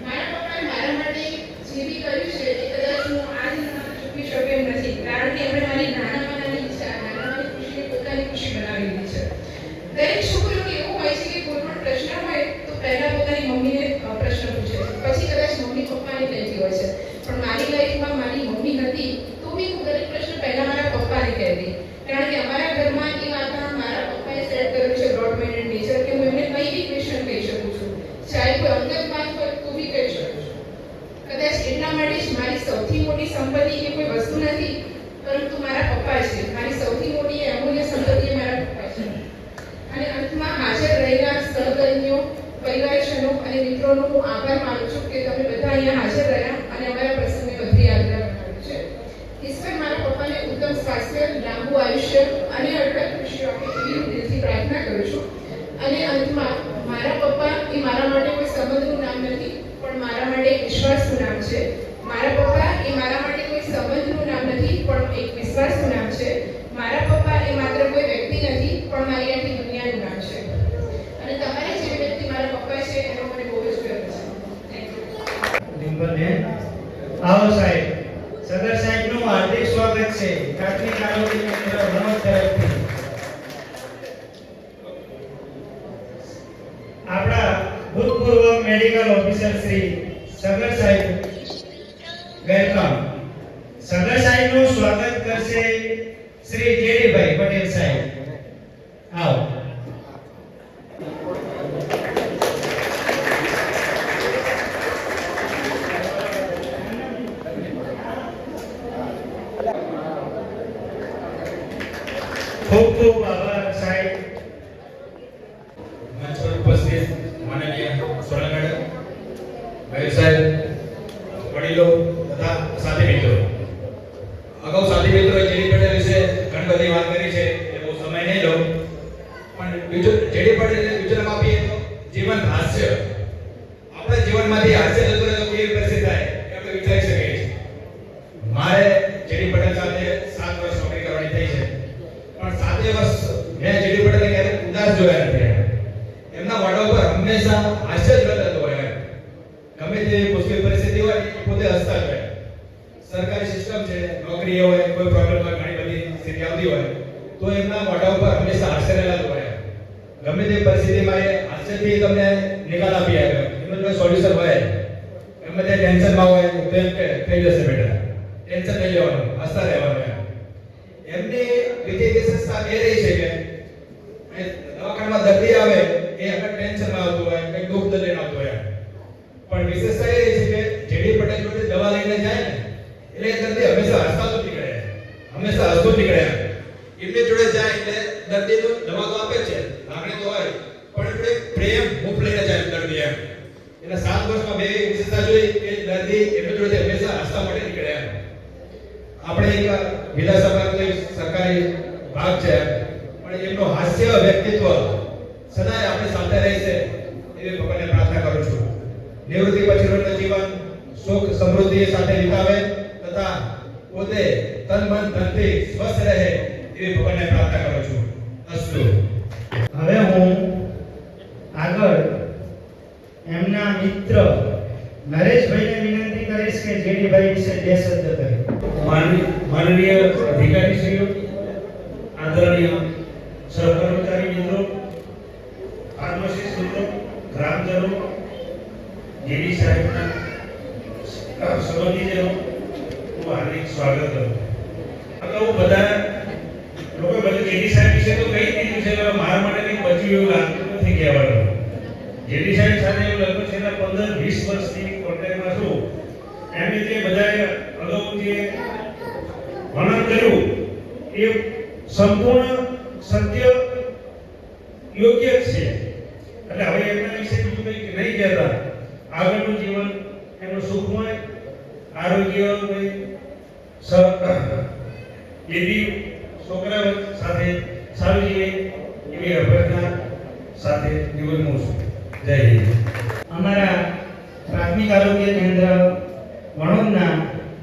મારા પપ્પાએ મારા માટે જે બી કર્યું છે એ કદાચ હું આ જન્મમાં ચૂકવી શકું એમ નથી, કારણ કે એમણે મારી નાનામાં નાની ઈચ્છા, નાનામાં ખુશીને પોતાની ખુશી બનાવી દીધી છે. દરેક છોકરીઓને એવું હોય છે કે કોઈ પણ પ્રશ્ન હોય તો પહેલા પોતાની મમ્મીને પ્રશ્ન પૂછે છે, પછી કદાચ મમ્મી પપ્પાને કહેતી હોય છે. પણ મારી લાઈફમાં મારી મમ્મી હતી તો બી હું દરેક પ્રશ્ન પહેલા મારા પપ્પાને કહેતી, કારણ કે અમારા ઘરમાં એ વાતાવરણ મારા પપ્પાએ સેટ કર્યું છે બ્રોડ માઇન્ડેડ નેચર, કે હું એમને કઈ બી ક્વેશ્ચન કહી શકું છું, ચાહે કોઈ અંગત વાત હોય તો બી કહી શકું છું. કદાચ એટલા માટે જ મારી સૌથી મોટી સંપત્તિ કે કોઈ વસ્તુ નથી, પરંતુ મારા પપ્પા છે. મારી સૌથી મોટી અમૂલ્ય સંપત્તિ એ મારા પપ્પા છે. અને અંતમાં હાજર રહેલા સહકર્મીઓ, પરિવારજનો અને મિત્રોનો હું આભાર માનું છું કે તમે બધા અહીંયા હાજર રહ્યા અને અમારા પ્રસંગને વધુ યાદગાર બનાવ્યું છે. ઈશ્વર મારા પપ્પાને ઉત્તમ સ્વાસ્થ્ય, લાંબુ આયુષ્ય અને અઢળક ખુશીઓ આપે એવી હું દિલથી પ્રાર્થના કરું છું. અને અંતમાં મારા પપ્પા એ મારા માટે કોઈ સંબંધનું નામ નથી, પણ મારા માટે એક વિશ્વાસનું નામ છે. મારા પપ્પા એ મારા માટે કોઈ સંબંધનું નામ નથી, પણ એક વિશ્વાસનું નામ છે. મારા પપ્પા એ માત્ર કોઈ વ્યક્તિ નથી, પણ મારી આખી દુનિયાનું નામ છે. અને તમારા જે વ્યક્તિ મારા પપ્પા છે એનો મને બહુ જ ગર્વ છે. Thank you. ડિમ્પલબેન, આવો સાહેબ. સદર સાહેબનું હાર્દિક સ્વાગત છે પ્રાથમિક આરોગ્ય કેન્દ્ર ભણોદ તરફથી. આપણા ભૂતપૂર્વ મેડિકલ ઓફિસર શ્રી સગર સાહેબ, વેલકમ. સગર સાહેબનું સ્વાગત કરશે શ્રી જેડીભાઈ પટેલ સાહેબ. આવો. ખૂબ ખૂબ આભાર સાહેબ. મંચ પર ઉપસ્થિત માનનીય સોનલ મેડમ, ભાઈ સાહેબ, વડીલો તથા સાથી મિત્રો, અગાઉ સાથી મિત્રોએ જેડી પટેલ વિશે ઘણી બધી વાત કરી છે, એ બહુ સમય નહીં લઉં, પણ બીજું જેડી પટેલને વિચાર આપીએ તો જીવન હાસ્ય. આપણે જીવનમાંથી હાસ્ય જતું રહે તો કેવી પરિસ્થિતિ થાય એ આપણે વિચારી શકીએ છીએ. મારે જેડી પટેલ સાથે 7 વર્ષ નોકરી કરવાની થઈ છે, પણ 7 વર્ષ મેં જેડી પટેલને ક્યારેય ઉદાસ જોયા નથી. એમના મોઢા ઉપર હંમેશા હાસ્ય જ રહેતું હોય. ગમે તેવી મુશ્કેલ પરિસ્થિતિ હોય પોતે હસતા જ હોય. સરકારી સિસ્ટમ છે, નોકરી હોય, કોઈ પ્રોબ્લેમ હોય, ઘણી બધી સ્થિતિ આવતી હોય તો એમના મોઢા ઉપર હંમેશા હાસ્ય રહેલા જ હોય. ગમે તે પરિસ્થિતિમાં એ હાસ્યથી તમને નિકાલ આપી આવે. એનું જો સોલ્યુશન હોય, ગમે તે ટેન્શનમાં હોય તો એમ કે થઈ જશે બેટા, ટેન્શન નહીં લેવાનું, હસતા રહેવાનું. એમની બીજી વિશેષતા એ રહી છે કે દવાખાનામાં દર્દી આવે એ અગર ટેન્શનમાં આવતું હોય, કંઈક દુઃખ દર્દ આવતું હોય, પણ વિશેષતા એ રહી છે કે જેડી પટેલ જોડે દવા લઈને જાય ને એટલે એ દર્દી હંમેશા હસતા તો નીકળે, હંમેશા હસતો નીકળે. એમની જોડે જાય એટલે દર્દીનો દવા તો આપે છે, લાગણી તો હોય, પણ એટલે પ્રેમ હૂંફ લઈને જાય દર્દી. એમ એટલે 7 વર્ષમાં બે વિશેષતા જોઈ કે દર્દી એમની જોડે હંમેશા હસતા માટે નીકળે. આપણે એક વિધાનસભાનો સરકારી ભાગ છે, પણ એમનું હાસ્ય વ્યક્તિત્વ સદાય આપણી સાથે રહેશે એવી ભગવાનને પ્રાર્થના કરું છું. નિવૃત્તિ પછીનું જીવન સુખ સમૃદ્ધિ સાથે વિતાવે તથા પોતે તન મન ધનથી સ્વસ્થ રહે એવી ભગવાનને પ્રાર્થના કરું છું. અસ્તુ. હવે હું આગળ એમના મિત્ર નરેશભાઈને વિનંતી કરીશ કે જેડીભાઈ વિશે 2 શબ્દ કહે. માનનીય અધિકારીશ્રીઓ, આદરણીય સહકર્મચારી મિત્રો, ફાર્માસિસ્ટ મિત્રો, ગ્રામજનો, જેડી સાહેબના સંબંધીજનો હું હાર્દિક સ્વાગત કરું. અગાઉ બધા લોકો બધું જેડી સાહેબ વિશે તો કહી દીધું છે, એટલે મારા માટે કંઈ બચ્યું એવું લાગતું નથી કહેવાનું. જેડી સાહેબ સાથે હું લગભગ છેલ્લા 15-20 વર્ષથી કોન્ટેક્ટમાં છું. એમણે જે બધાએ અગાઉ જે વર્ણન કર્યું એ સંપૂર્ણ સત્ય યોગ્ય જ છે. એટલે હવે એમના વિશે બીજું કંઈ નહીં કહેતા. આગળનું જીવન એમનું સુખમય, આરોગ્યમય, એવી છોકરા સાથે સારું જીવે એવી અભ્યર્થના સાથે નિવડું છું. જય હિન્દ. અમારા પ્રાથમિક આરોગ્ય કેન્દ્ર વણોદના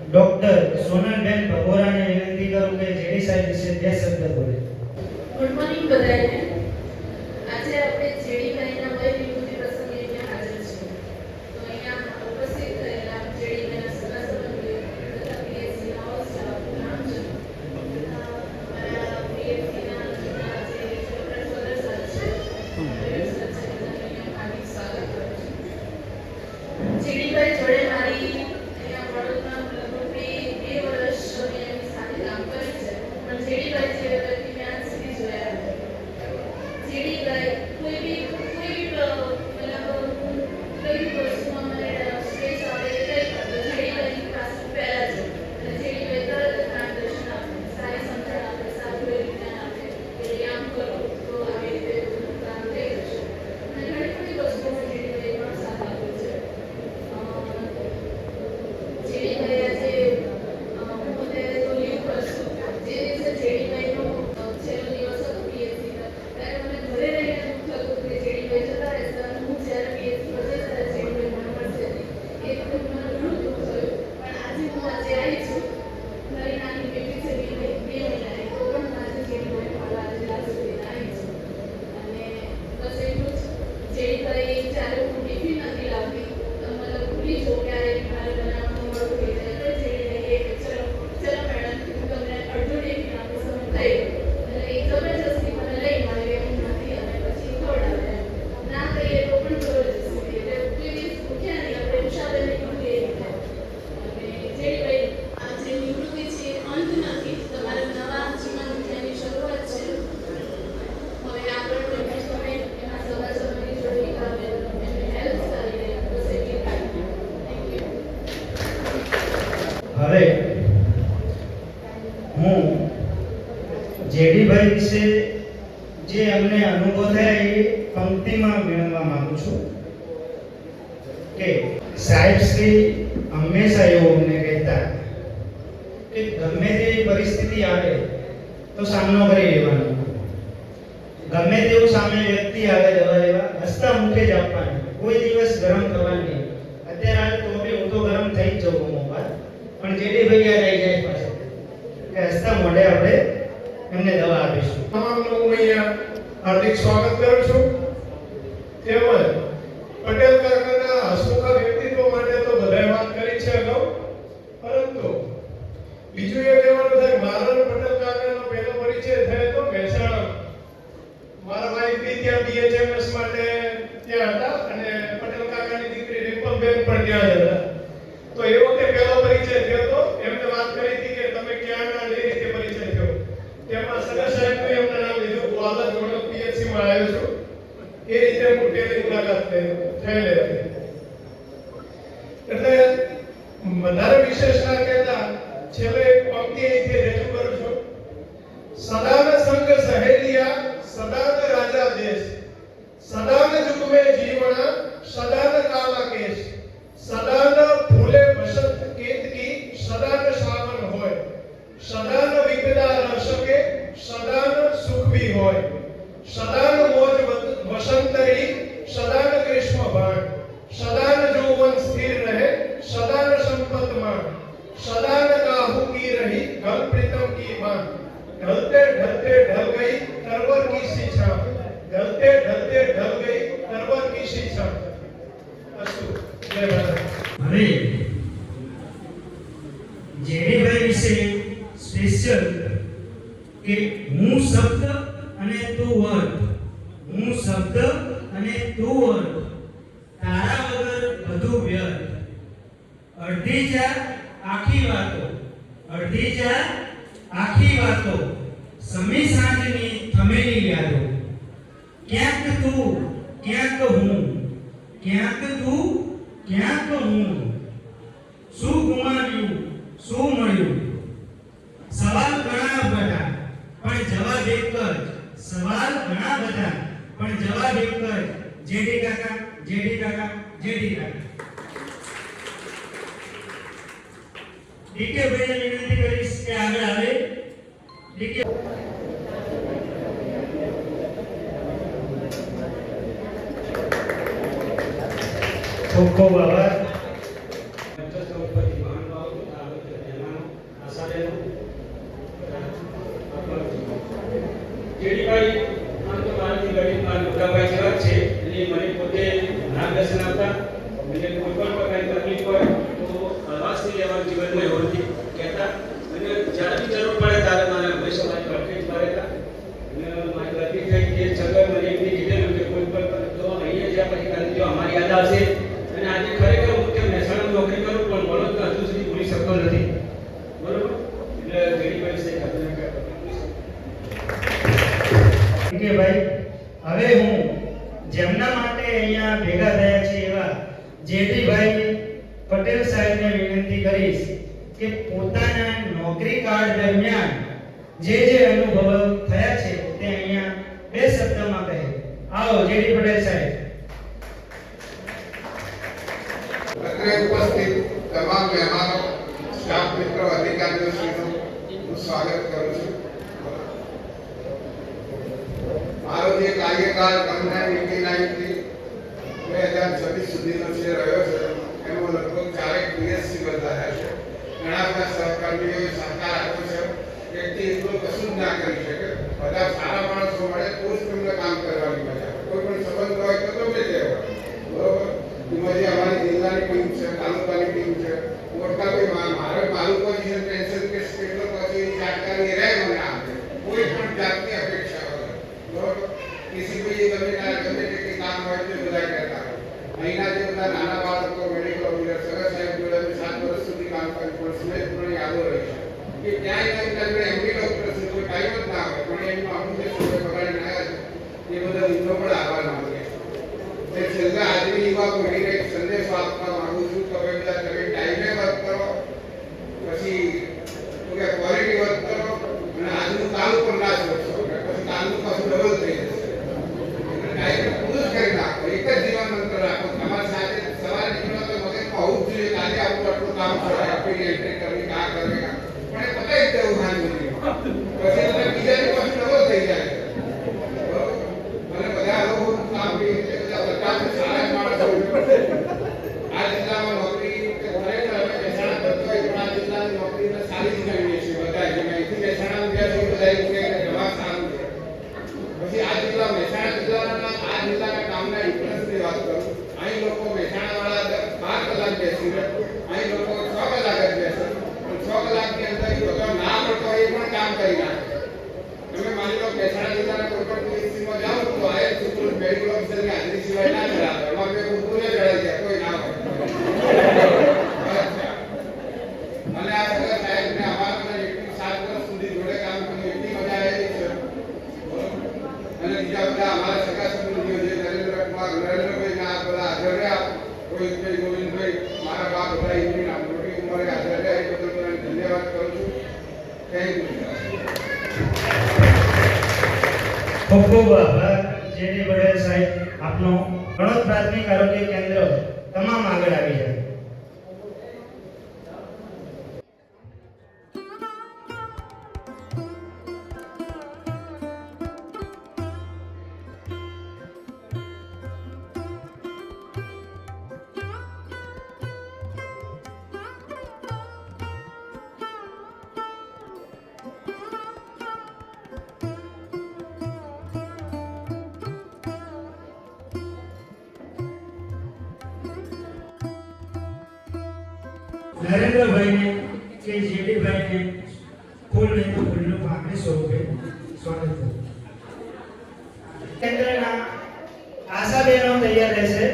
ડોક્ટર સોનલબેન ભગોરાને વિનંતી કરું કે જેડી સાહેબ વિશે 2 શબ્દ બોલે. ગુડ મોર્નિંગ બધાને. આજે આપણે જેડીભાઈના વય વિભૂતિ પ્રસંગે અહીંયા હાજર છીએ. તો અહીંયા ઉપસ્થિત થયેલા જેડીભાઈના સગા સંબંધીઓ તથા પીએચસીના ઓલ સ્ટાફ, ગ્રામજનો તથા અમારા પીએચસીના જૂના જે ડોક્ટર સોનલ સર છે, બધાનું અહીંયા હાર્દિક સ્વાગત કરું છું. જેડીભાઈ જોડે મારી અહીંયા વડોદરા લગભગ 2 વર્ષ મેં એમની સાથે કામ કર્યું છે. પણ જેડીભાઈ જે વ્યક્તિ મેં આજ સુધી જોયા નથી. જેડીભાઈ કોઈ બી મતલબ કઈ વસ્તુમાં મને સ્ટ્રેસ આવે કઈ કરતો જેડીભાઈની પાસે પહેલા જ અને જેડીભાઈ તરત જ માર્ગદર્શન આપે, સારી સમજણ આપે, સારું વિજ્ઞાન આપે કે આમ કરો તો આવી રીતે કામ થઈ જશે. અને ઘણી બધી વસ્તુઓ જેડીભાઈ પણ સાથ આપ્યો છે. જેડીભાઈ આજે હું અત્યારે તો લીવ પર છું. જે દિવસે જેડીભાઈનો છેલ્લો દિવસ હતો પીએચસીનો, ત્યારે મને ઘરે રહીને દુઃખ થતું કે જેડીભાઈ જતા રહેશે અને હું જ્યારે પીએચસી પર જઈશ ત્યારે જેડીભાઈ મને મળશે નહીં. એ વખતે મને ઘણું દુઃખ થયું. પણ આજે હું આવી છું. મારી નાની બેબી છે 2 મહિનાની, તો પણ હું આજે જેડીભાઈ મળવા આજે રાત સુધી આવી છું. અને બસ એટલું જ. જેડીભાઈ જ્યારે હું ટિફિન નથી લાવતી તો મને ભૂલી જાઉં ક્યારે મારે બનાવવાનું મોડું થઈ જાય તો જેડીભાઈ કે ચલો મેડમ હું તમને અડધું ટિફિન આપું છું, થઈ ગયું. એટલે એ જબરજસ્તી મને લઈ મારી એમમાંથી અને પછી ખવડાવે. ના કહીએ તો પણ જબરજસ્તી. એટલે કોઈ દિવસ ભૂખ્યા નહીં, આપણે ઉષાબેનને કીધું એ રીતે. અને જેડીભાઈ આ જે નિવૃત્તિ છે એ અંત નથી, તમારા નવા જીવન વિદ્યાની શરૂઆત છે. હવે આગળ તમે એના સગા સંબંધી જોડે વિતાવે, એમને હેલ્પ સારી રહે, બસ એટલી પ્રાર્થના. Thank you. હવે હું જેડીભાઈ વિશે જે અમને અનુભવ થયા એ પંક્તિમાં વિનંતવા માંગુ છું કે સાહેબ શ્રી હંમેશા એવું અમને કહેતા કે ગમે તેવી પરિસ્થિતિ આવે તો સામનો કરી લેવાનો. ગમે તેવું સામે વ્યક્તિ આવે જવા દેવા, હસતા મુખે જ આપવાનું, કોઈ દિવસ ગરમ થવાનું નહીં. અત્યારે તો બી હું તો ગરમ થઈ જ જાઉં અમુક વાર, પણ જેડીભાઈ યાદ આવી જાય પાછળ કે હસતા મોઢે આપણે એમને દવા આપીશું. તમામનું હું અહીંયા હાર્દિક સ્વાગત કરું છું. તેમજ પટેલ કાકાના હસમુખા વ્યક્તિત્વ માટે તો બધાએ વાત કરી છે અગાઉ, પરંતુ બીજું એ કહેવાનું થાય મારો અને પટેલ કાકાનો પહેલો પરિચય થયો તો મહેસાણા. મારા વાઈફ બી ત્યાં બીએચએમએસ માટે ત્યાં હતા અને પટેલ કાકાની દીકરી રિપલબેન પણ ત્યાં જ હતા. તો એ વખતે પહેલો પરિચય થયો તો એમને વાત કરી હતી કે તમે ક્યાંના એ રીતે પરિચય થયો. તેમાં સગા સાહેબનું એમનું નામ લીધું, હું હાલ જ વડોદરા પીએચસીમાં આવ્યો છું. એ રીતે હું પહેલી મુલાકાત થયેલી હતી. એટલે વધારે વિશેષ ના કહેતા છેલ્લે એક પંક્તિ અહીંથી રજૂ કરું છું. સદાન સંગ સહેલિયા સદાન રાજા દેશ, સદાન જુગ में जीवना सदान काला केश, सदान फूले बसंत केत की सदान सावन होय, सदान विपदा रसके सदान सुख भी होय, सदान मोज वसंतरी सदान ग्रीष्म बाण, सदान यौवन स्थिर रहे सदान संपत मान, सदान काहू की रही ढल प्रीतम की मान, ढलते ढलते ढल गई तरवर की सी छाप, ढलते ढलते ढल गई तरवर की सी छाप. अस्तु. जय भारत. હવે જેડીભાઈ વિશે સ્પેશિયલ કે હું શબ્દ અને તું વર્ગ, હું શબ્દ અને તું વર્ગ, તારા વગર બધું વ્યર્થ, અડધી જા આખી વાતો, અડધી ચા આખી વાતો, સમી સાંજની થમેલી યાદો, ક્યાંક તું ક્યાંક હું, ક્યાંક તું ક્યાંક હું, શું ગુમાવ્યું શું મળ્યું, સવાલ ઘણા બધા પણ જવાબ એક જ, સવાલ ઘણા બધા પણ જવાબ એક જ, જેડી કાકા જેડી કાકા જેડી કાકા. ડીકે ભાઈને વિનંતી કરીશ કે આગળ આવે. ડીકે ખૂબ ખૂબ આભાર. જેડીભાઈ આમ તો મારાથી ગરીબ મારા મોટાભાઈ જેવા જ છે, એટલે મને પોતે માર્ગદર્શન આપતા, મને કોઈ પણ પ્રકારની તકલીફ હોય તો હળવાશથી લેવાનું જીવનમાં એવું નથી કહેતા, અને જ્યારે બી જરૂર પડે ત્યારે મારા હંમેશા મારી પરફેક્ટ કરેલા, અને મારી ગતિ થઈ કે છગર મને એકથી કીધેલું કે કોઈ પણ તો અહીંયા જ્યાં પછી કાલે જો અમારી યાદ આવશે. અને આજે ખરેખર હું કે મહેસાણા નોકરી કરું પણ વડોદ હજુ સુધી ભૂલી શકતો નથી, બરોબર. એટલે જેડીભાઈ વિશે કે ભાઈ હવે હું જેમના માટે અહીંયા ભેગા થયા છે એવા જેડીભાઈ પટેલ સાહેબને વિનંતી કરીશ કે પોતાના નોકરી કાળ દરમિયાન જે અનુભવ થયા છે તે અહીંયા બે શબ્દમાં કહે. આવો જેડી પટેલ સાહેબ. અત્રે ઉપસ્થિત તમામ મહેમાનો, સ્ટાફ મિત્રો, અધિકારીઓશ્રીનું હું સ્વાગત કરું છું. મારો જે કાર્યકાળ 1989 2026 સુધીનો જે રહ્યો છે એમાં લગભગ 4 પીએસસી બંધાયા છે. ઘણા બધા સહકર્મીઓએ સહકાર આપ્યો છે. વ્યક્તિ એટલું કશું જ ના કરી શકે, બધા સારા માણસો મળે તો જ તમને કામ કરવાની મજા આવે. કોઈ પણ સંબંધ હોય તો ગમે તે હોય, બરોબર. એમાં જે અમારી જિલ્લાની ટીમ છે, તાલુકાની ટીમ છે, મોટા ભાઈ મારે મારું પોઝિશન ટેન્શન કે કેટલો પછી જાણકારી રહે મને આપે, કોઈ પણ જાતની અપેક્ષા વગર, બરોબર. किसी भी ये गमे के काम હોય તો બધા કહેતા હોય. અહીંના જે બધા નાના બાળકો મેડિકલ ઓફિસર સગા સાહેબ જોડે 7 વર્ષ સુધી કામ કરી પણ સ્નેહપૂર્ણ યાદો રહી છે કે ક્યાંય તમને એમડી ડોક્ટર છે કોઈ ટાઈમ જ ના હોય પણ એમનો અમુક જે સમય બગાડીને આવ્યા છે એ બધા એમનો પણ આભાર માંગે છે. છેલ્લા આજની યુવા પેઢીને એક સંદેશો આપવા માંગુ છું કે હવે બધા તમે ટાઈમે વર્ક કરો, પછી ક્વોલિટી વર્ક કરો, અને આજનું કાલ પણ ના છોડશો, પછી કાલનું પાછું ડબલ થઈ જશે. પૂરું કરી નાખો, એક જ જીવન મંત્ર રાખો. તમારી સાથે સવારે નીકળો તો મગજમાં હોવું જ જોઈએ આજે આવું આટલું કામ છે, આપણી એન્ટ્રી કરવી, આ કરવી, પણ એ પતાવી દેવું હાથ પછી એટલે બીજાની પાછું ડબલ થઈ જાય છે, બરોબર. અને બધા લોકો કામ બી બધા સારા માણસો આ જિલ્લામાં નોકરી ખરેખર અમે મહેસાણા કરતો હોય પણ આ જિલ્લાની નોકરીને સારી જ ગણીએ છીએ બધા. અહીંથી મહેસાણા ગયા છે બધા જવાબ સારું છે. પછી આ જિલ્લા મહેસાણા જિલ્લાના આ જિલ્લાના કામના ઇન્ટરેસ્ટની વાત કરું. અહીં લોકો મહેસાણા વાળા 12 કલાક બેસી રહે, અહીં લોકો 6 કલાક જ બેસે, પણ 6 કલાકની અંદર બધા ના મળતો હોય એ પણ કામ કરી નાખે. તમે માની લો મહેસાણા જિલ્લાના કોઈ પણ પીએચસીમાં જાઓ તો આ સુપર મેડિકલ ઓફિસરની હાજરી સિવાય ના ચલાવે. એમાં બે કુકુરે ચડાઈ જાય કોઈ ના હોય. અને આ સગા સાહેબને અમારા એટલી 7 વર્ષ સુધી જોડે કામ કર્યું, એટલી મજા આવી છે. અને બીજા બધા અમારા સગા સંબંધીઓ જે નરેન્દ્રભાઈ ના બધા હાજર રહ્યા, રોહિતભાઈ, ગોવિંદભાઈ, મારા બાપ બધા એમની મોટી ઉંમરે હાજર રહ્યા, એ બદલ મને ધન્યવાદ કરું છું. Thank you. ખૂબ ખૂબ આભાર જેડી પટેલ સાહેબ. આપનો ગણોદ પ્રાથમિક આરોગ્ય કેન્દ્ર તમામ આગળ આવી જાય. નરેન્દ્રભાઈને કે જેડીભાઈને ફૂલ નહીં તો ફૂલનું પાકડી સ્વરૂપે સ્વાગત કરું. કેન્દ્રના આશાબહેનો તૈયાર રહેશે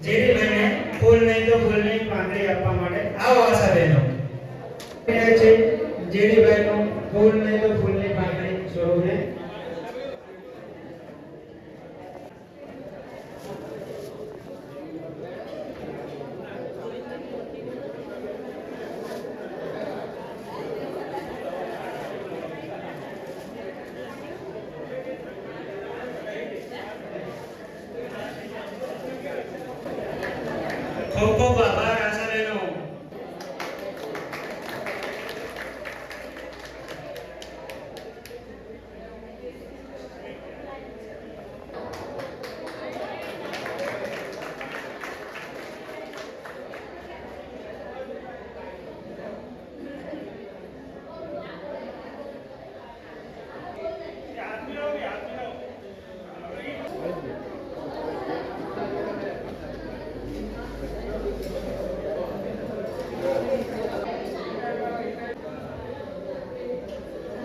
જેડીભાઈને ફૂલ નહીં તો ફૂલની પાંખડી આપવા માટે. આવો આશાબહેનો. છે જેડીભાઈનું ફૂલ નહીં તો ફૂલની પાંખડી સ્વરૂપે ખૂબ ખૂબ આભાર આશાબેનો.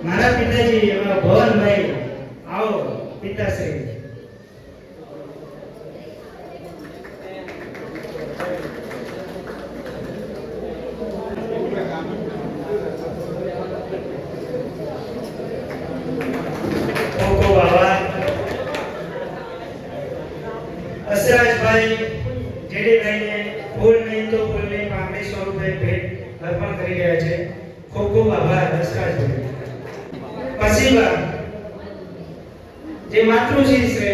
મારા પિતાજી અમારા ભવનભાઈ, આવો પિતાશ્રી. ખૂબ ખૂબ આભાર. અસરાજભાઈ જેડીભાઈને ફૂલ નહીં તો ફૂલની પાંખડી સ્વરૂપે ભેટ અર્પણ કરી રહ્યા છે. ખૂબ ખૂબ આભાર અસરાજભાઈ. પછીબા જે માતૃશ્રી છે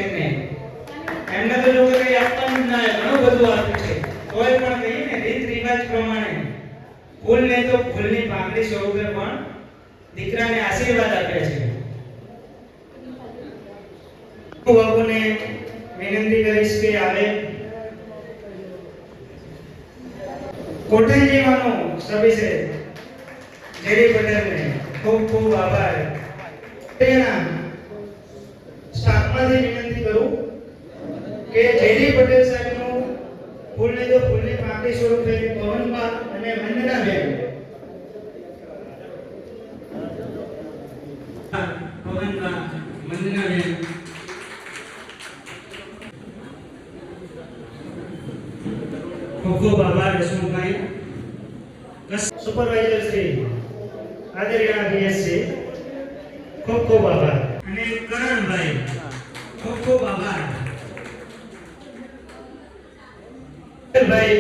એમને તો લોકો કઈ આપવાનું જ ના, ઘણું બધું આપ્યું છે. કોઈ પણ કહીએ ને રીત રિવાજ પ્રમાણે ફૂલ નહીં તો ફૂલની પાંખડી સ્વરૂપે પણ દીકરાને આશીર્વાદ આપ્યા છે. હું બાબુને વિનંતી કરીશ કે આવે. કોઠારીમાંનો સભ્ય છે જેડી પટેલને ખૂબ ખૂબ આભાર. તેના સ્ટાફમાંથી વિનંતી કરું કે જેડી પટેલ સાહેબનું ફૂલ નહીં તો ફૂલની પાંખડી સ્વરૂપે પવનબા અને વંદનાબેન પવનબા વંદનાબેન ખૂબ ખૂબ આભાર. હસમુખભાઈ સુપરવાઇઝર શ્રી આદરણીય બીએસસી ખૂબ ખૂબ આભાર. અને કરણભાઈ ખૂબ ખૂબ આભાર. ભાઈ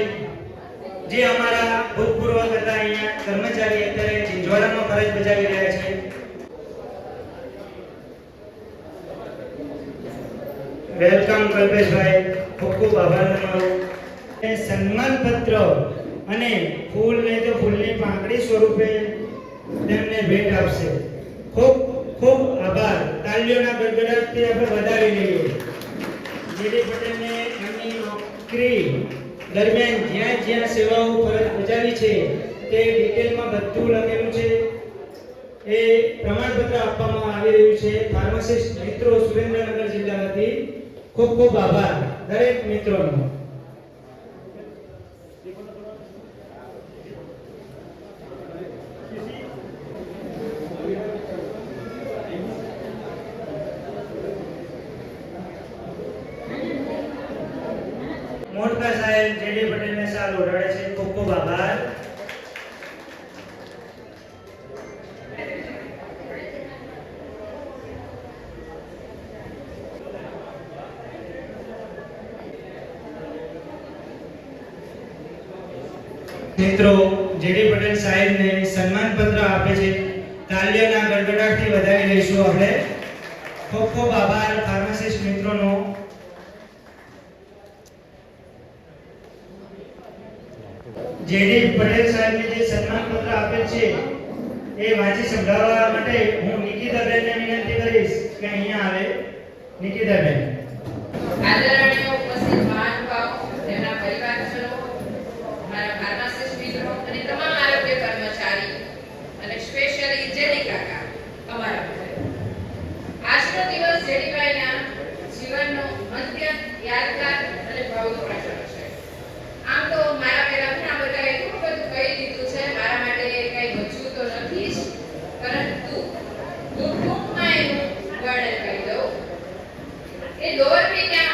જે અમારા ભૂતપૂર્વ હતા અહીંયા કર્મચારી અત્યારે જીંજવાડામાં ફરજ બજાવી રહ્યા છે. વેલકમ કલ્પેશભાઈ, ખૂબ ખૂબ આભાર તમારો. સન્માન પત્ર અને ફૂલ નહીં તો ફૂલની પાંખડી સ્વરૂપે તેમને ભેટ આપશે. ખૂબ ખૂબ આભાર. તાળીઓના ગડગડાટથી આપણે વધાવી લઈએ. જેડી પટેલને એમની નોકરી દરમિયાન જ્યાં જ્યાં સેવાઓ ફરજ બજાવી છે તે ડિટેલમાં બધું લખેલું છે. એ પ્રમાણપત્ર આપવામાં આવી રહ્યું છે ફાર્માસિસ્ટ મિત્રો સુરેન્દ્રનગર જિલ્લામાંથી. ખૂબ ખૂબ આભાર દરેક મિત્રોનો. મોટકા સાહેબ જેડી પટેલને સાલ ઓઢાડે છે. ખૂબ ખૂબ આભાર. મિત્રો જેડી પટેલ સાહેબને સન્માન પત્ર આપે છે. તાળીઓના ગડગડાટથી વધાવી લઈશું આપણે. ખૂબ ખૂબ આભાર ફાર્માસિસ્ટ મિત્રોનો. જેડી પટેલ સાહેબને જે સન્માન પત્ર આપેલ છે એ વાંચી સંભળાવવા માટે હું નિકિતાબેનને વિનંતી કરીશ કે અહીંયા આવે. નિકિતાબેન. આદરણીય ઉપસ્થિત મહાનુભાવો, તેમના પરિવારજનો, મારા ફાર્માસિસ્ટ મિત્રો અને તમામ આરોગ્ય કર્મચારી અને સ્પેશિયલી જેડી કાકા, અમારા આજનો દિવસ જેડીભાઈના જીવનનો અત્યંત યાદગાર અને ભાવુક પ્રસંગ છે. આમ તો મારા પહેલા ઘણા બધા એટલું બધું કહી દીધું છે, મારા માટે કઈ બચ્યું તો નથી જ, પરંતુ હું ટૂંકમાં એનું વર્ણન કરી દઉં. એ દોર में क्या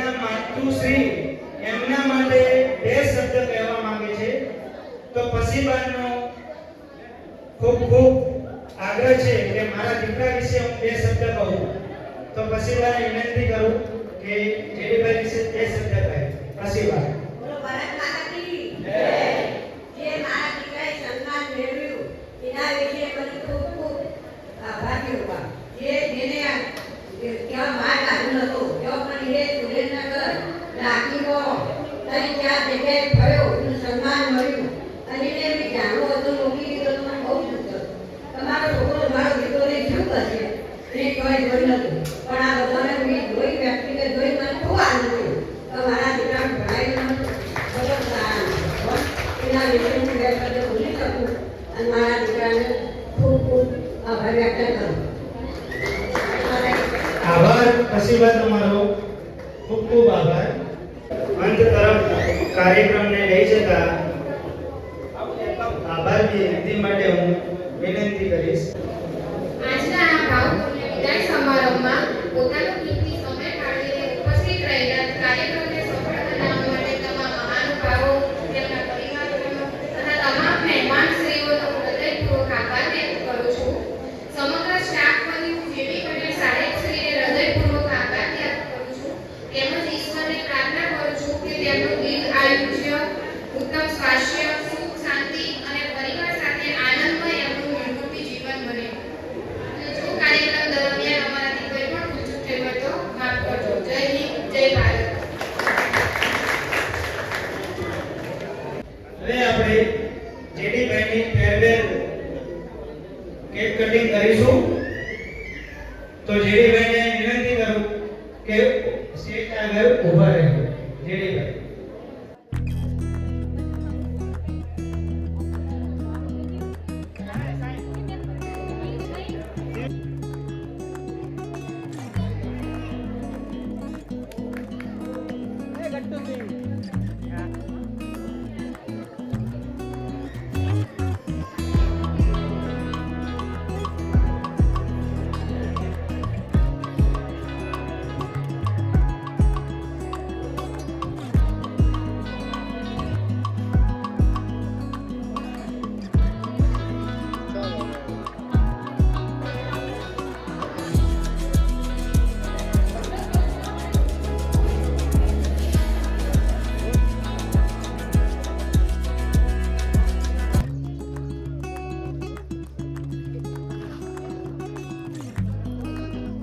એમના માતુશ્રી એમના માટે બે શબ્દ કહેવા માંગે છે. તો પસીબાનો ખૂબ ખૂબ આગ્રહ છે કે મારા દીકરા વિશે હું બે શબ્દ કહું. તો પસીબાને વિનંતી કરું કે જેડીભાઈ વિશે બે શબ્દ કહે. પસીબા. બોલો ભારત માતા કી જય. જે મારા દીકરાએ સન્માન મેળવ્યું એના વિશે મને ખૂબ ખૂબ આભાર કહેવા. જેને ત્યાં માર્ગ આવ્યો નતો ત્યાં પણ એ સુરેન્દ્રનગર લાકીનો તઈ ત્યાં જગ્યાએ ફર્યો એનું સન્માન મળ્યું અને એને બી જાણવું હતું મોકલી દીધો તો મને બહુ દુઃખ થયું. તમારો છોકરો મારો દીકરોને શું કરશે એ કોઈ જોઈ નતું પણ આ બધાને મેં જોઈ વ્યક્તિગત જોઈ મને ખૂબ આનંદ થયો. તો મારા દીકરાને ભણાવીને એના વિશે હું બે શબ્દ ભૂલી શકું અને મારા દીકરાને ખૂબ ખૂબ આભાર વ્યક્ત કરું. આભાર પસીબા, તમારો ખૂબ ખૂબ આભાર. અંત તરફ કાર્યક્રમને લઈ જતા આભાર વિનંતી માટે હું વિનંતી કરીશ. આજના આ ભાવપૂર્ણ વિદાય સમારંભમાં પોતાનો કિંમતી સમય કાઢીને ઉપસ્થિત રહેલા કાર્યક્રમને સફળ બનાવવા માટે તમામ મહાનુભાવો, તેમના પરિવારજનો તથા તમામ મહેમાનશ્રીઓનો હૃદયપૂર્વક આભાર વ્યક્ત કરું છું. સમગ્ર સ્ટાફ વતી હું જેડી પટેલ સાહેબશ્રીને હૃદયપૂર્વક આભાર વ્યક્ત કરું છું. તેમજ ઈશ્વરને પ્રાર્થના કરું છું કે તેમનું દીર્ઘ આયુષ્ય, ઉત્તમ સ્વાસ્થ્ય, સુખ, શાંતિ અને પરિવાર સાથે આનંદમય એમનું નિર્મોહી જીવન બને. જો કાર્યક્રમ દરમિયાન અમારાથી કોઈ પણ ભૂલચૂક થઈ હોય તો માફ કરજો. જય હિન્દ, જય ભારત. હવે આપણે જેડીભાઈની ફેરવેલ કેક કટિંગ કરીશું. તો જેડીભાઈને વિનંતી કરું કે સ્ટેજ આગળ ઊભા રહેજો. જેડીભાઈ.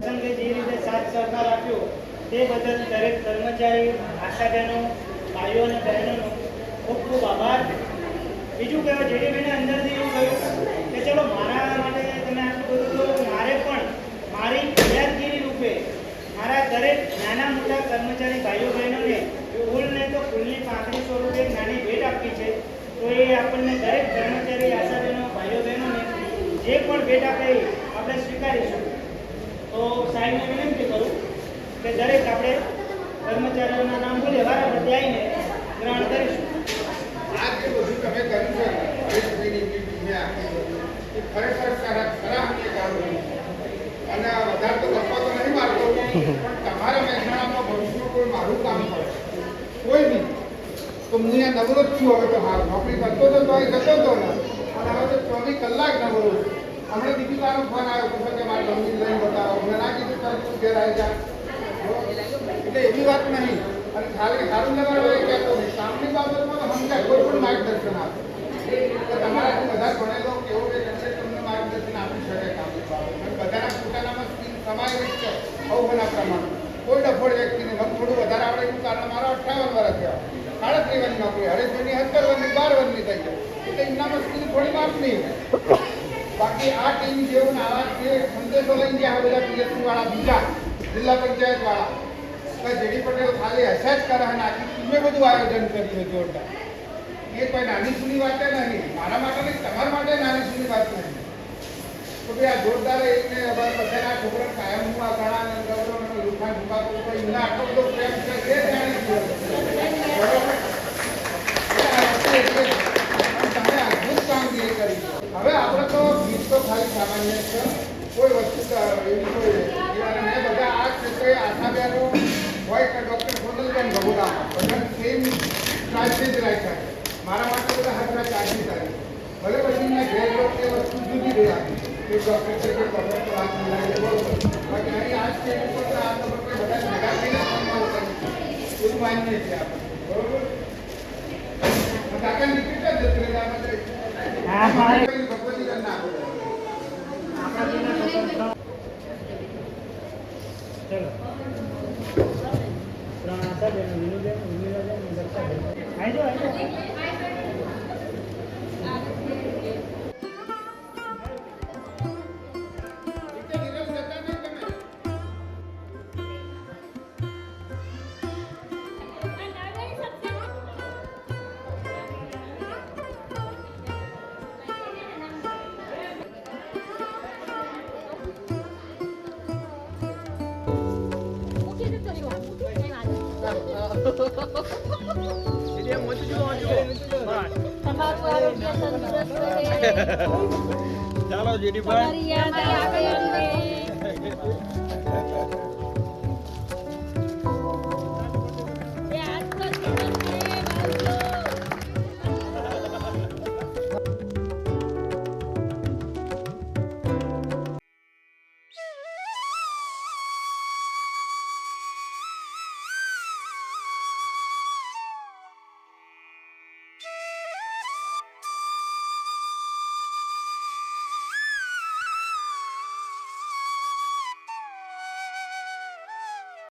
સંઘે જે રીતે સાથ સહકાર આપ્યો તે બદલ દરેક કર્મચારી, આશાબહેનો, ભાઈઓ અને બહેનોનો ખૂબ ખૂબ આભાર. બીજું કહેવાય જેડીભાઈને અંદરથી એવું કહ્યું કે ચલો મારા માટે તમે આટલું બધું તો મારે પણ મારી યાદગીરી રૂપે મારા દરેક નાના મોટા કર્મચારી ભાઈઓ બહેનોને ફૂલ નહીં તો ફૂલની પાંખડી સ્વરૂપે એક નાની ભેટ આપી છે. તો એ આપણને દરેક કર્મચારી, આશાબહેનો, ભાઈઓ બહેનોને જે પણ ભેટ આપે એ આપણે સ્વીકારીશું. તો સાહેબને વિનંતી કરું કે દરેક આપણે કર્મચારીઓના નામ બોલે વારાફરતી આવીને ગ્રહણ કરીશું. આ જે બધું તમે કર્યું છે એક મિનિટની ટીમે આપી એ ખરેખર સરાહનીય કામ કર્યું અને વધારે તો ગપ્પા તો નહીં મારતો પણ તમારા મહેસાણામાં ભવિષ્યમાં કોઈ મારું કામ કરે કોઈ નહીં તો હું અહીંયા નવરો જ છું. હવે તો હા નોકરી કરતો હતો તો અહીં જતો હતો ને અને હવે તો 24 કલાક નવરો છું. હમણાં દીપિકાનો ફોન આવ્યો પૂછો કે મારે ગંભીર લઈને બતાવો. મેં ના કીધું તારે તું ઘેર આવી જા. એટલે એવી વાત નહીં અને ખાલી સારું લગાડો એ કહેતો નહીં. કામની બાબતમાં તો સમજાય કોઈ પણ માર્ગદર્શન આપે તો તમારાથી વધારે ભણેલો કેવો કે જશે તમને માર્ગદર્શન આપી શકે કામની બાબત. બધાના પોતાનામાં સ્કીલ સમાયેલી છે અવગણના પ્રમાણે. કોઈ ડફોડ વ્યક્તિને મને થોડું વધારે આવડે એનું કારણ મારા 58 વર્ષ થયા. 37 વર્ષની નોકરી હરેશભાઈની 17 વર્ષની 12 વર્ષની થઈ ગઈ એટલે એમનામાં સ્કીલ થોડી માપની બાકી આ ટીમ જેવું આવા જે સંદેશો લઈને ગયા બધા પીએસસી વાળા બીજા જિલ્લા પંચાયત વાળા જેડી પટેલ ખાલી હશે જ કરે અને આખી ટીમે બધું આયોજન કર્યું જોરદાર. એ કોઈ નાની સુની વાત નહીં, મારા માટે નહીં, તમારા માટે નાની સુની વાત નહીં. તો ભાઈ આ જોરદાર એટલે બધાના છોકરા કાયમ હું આ ઘણા લુખા ઢુકા કોઈ એમના આટલો બધો પ્રેમ છે એ જાણી ગયો તમે અદભુત કામગીરી કરી. હવે આપણે તો ગીત તો ખાલી સામાન્ય છે, કોઈ વસ્તુ એવી કોઈ મેં બધા આ ક્ષેત્રે આશાબહેનો હોય કે ડૉક્ટર હાથે જ રાખ્યા. મારા માટે બધા હાથના ચાર્જિસ આવી. ભલે પછી મેં ઘેર વખતે વસ્તુ જુદી રહી આપી. કે ડૉક્ટર છે કે પગર પર હાથ મિલાવી બરોબર. બાકી અહીં આ સ્ટેજ ઉપર તો આ તબક્કે બધા ભેગા થઈને કામમાં ઉતરી એવું માન્ય છે આપણે. બરોબર? કાકા નીકળી ક્યાં જતી રહી આ બધા? ભગવતી ના આપો. ચાલો જીડીભાઈ.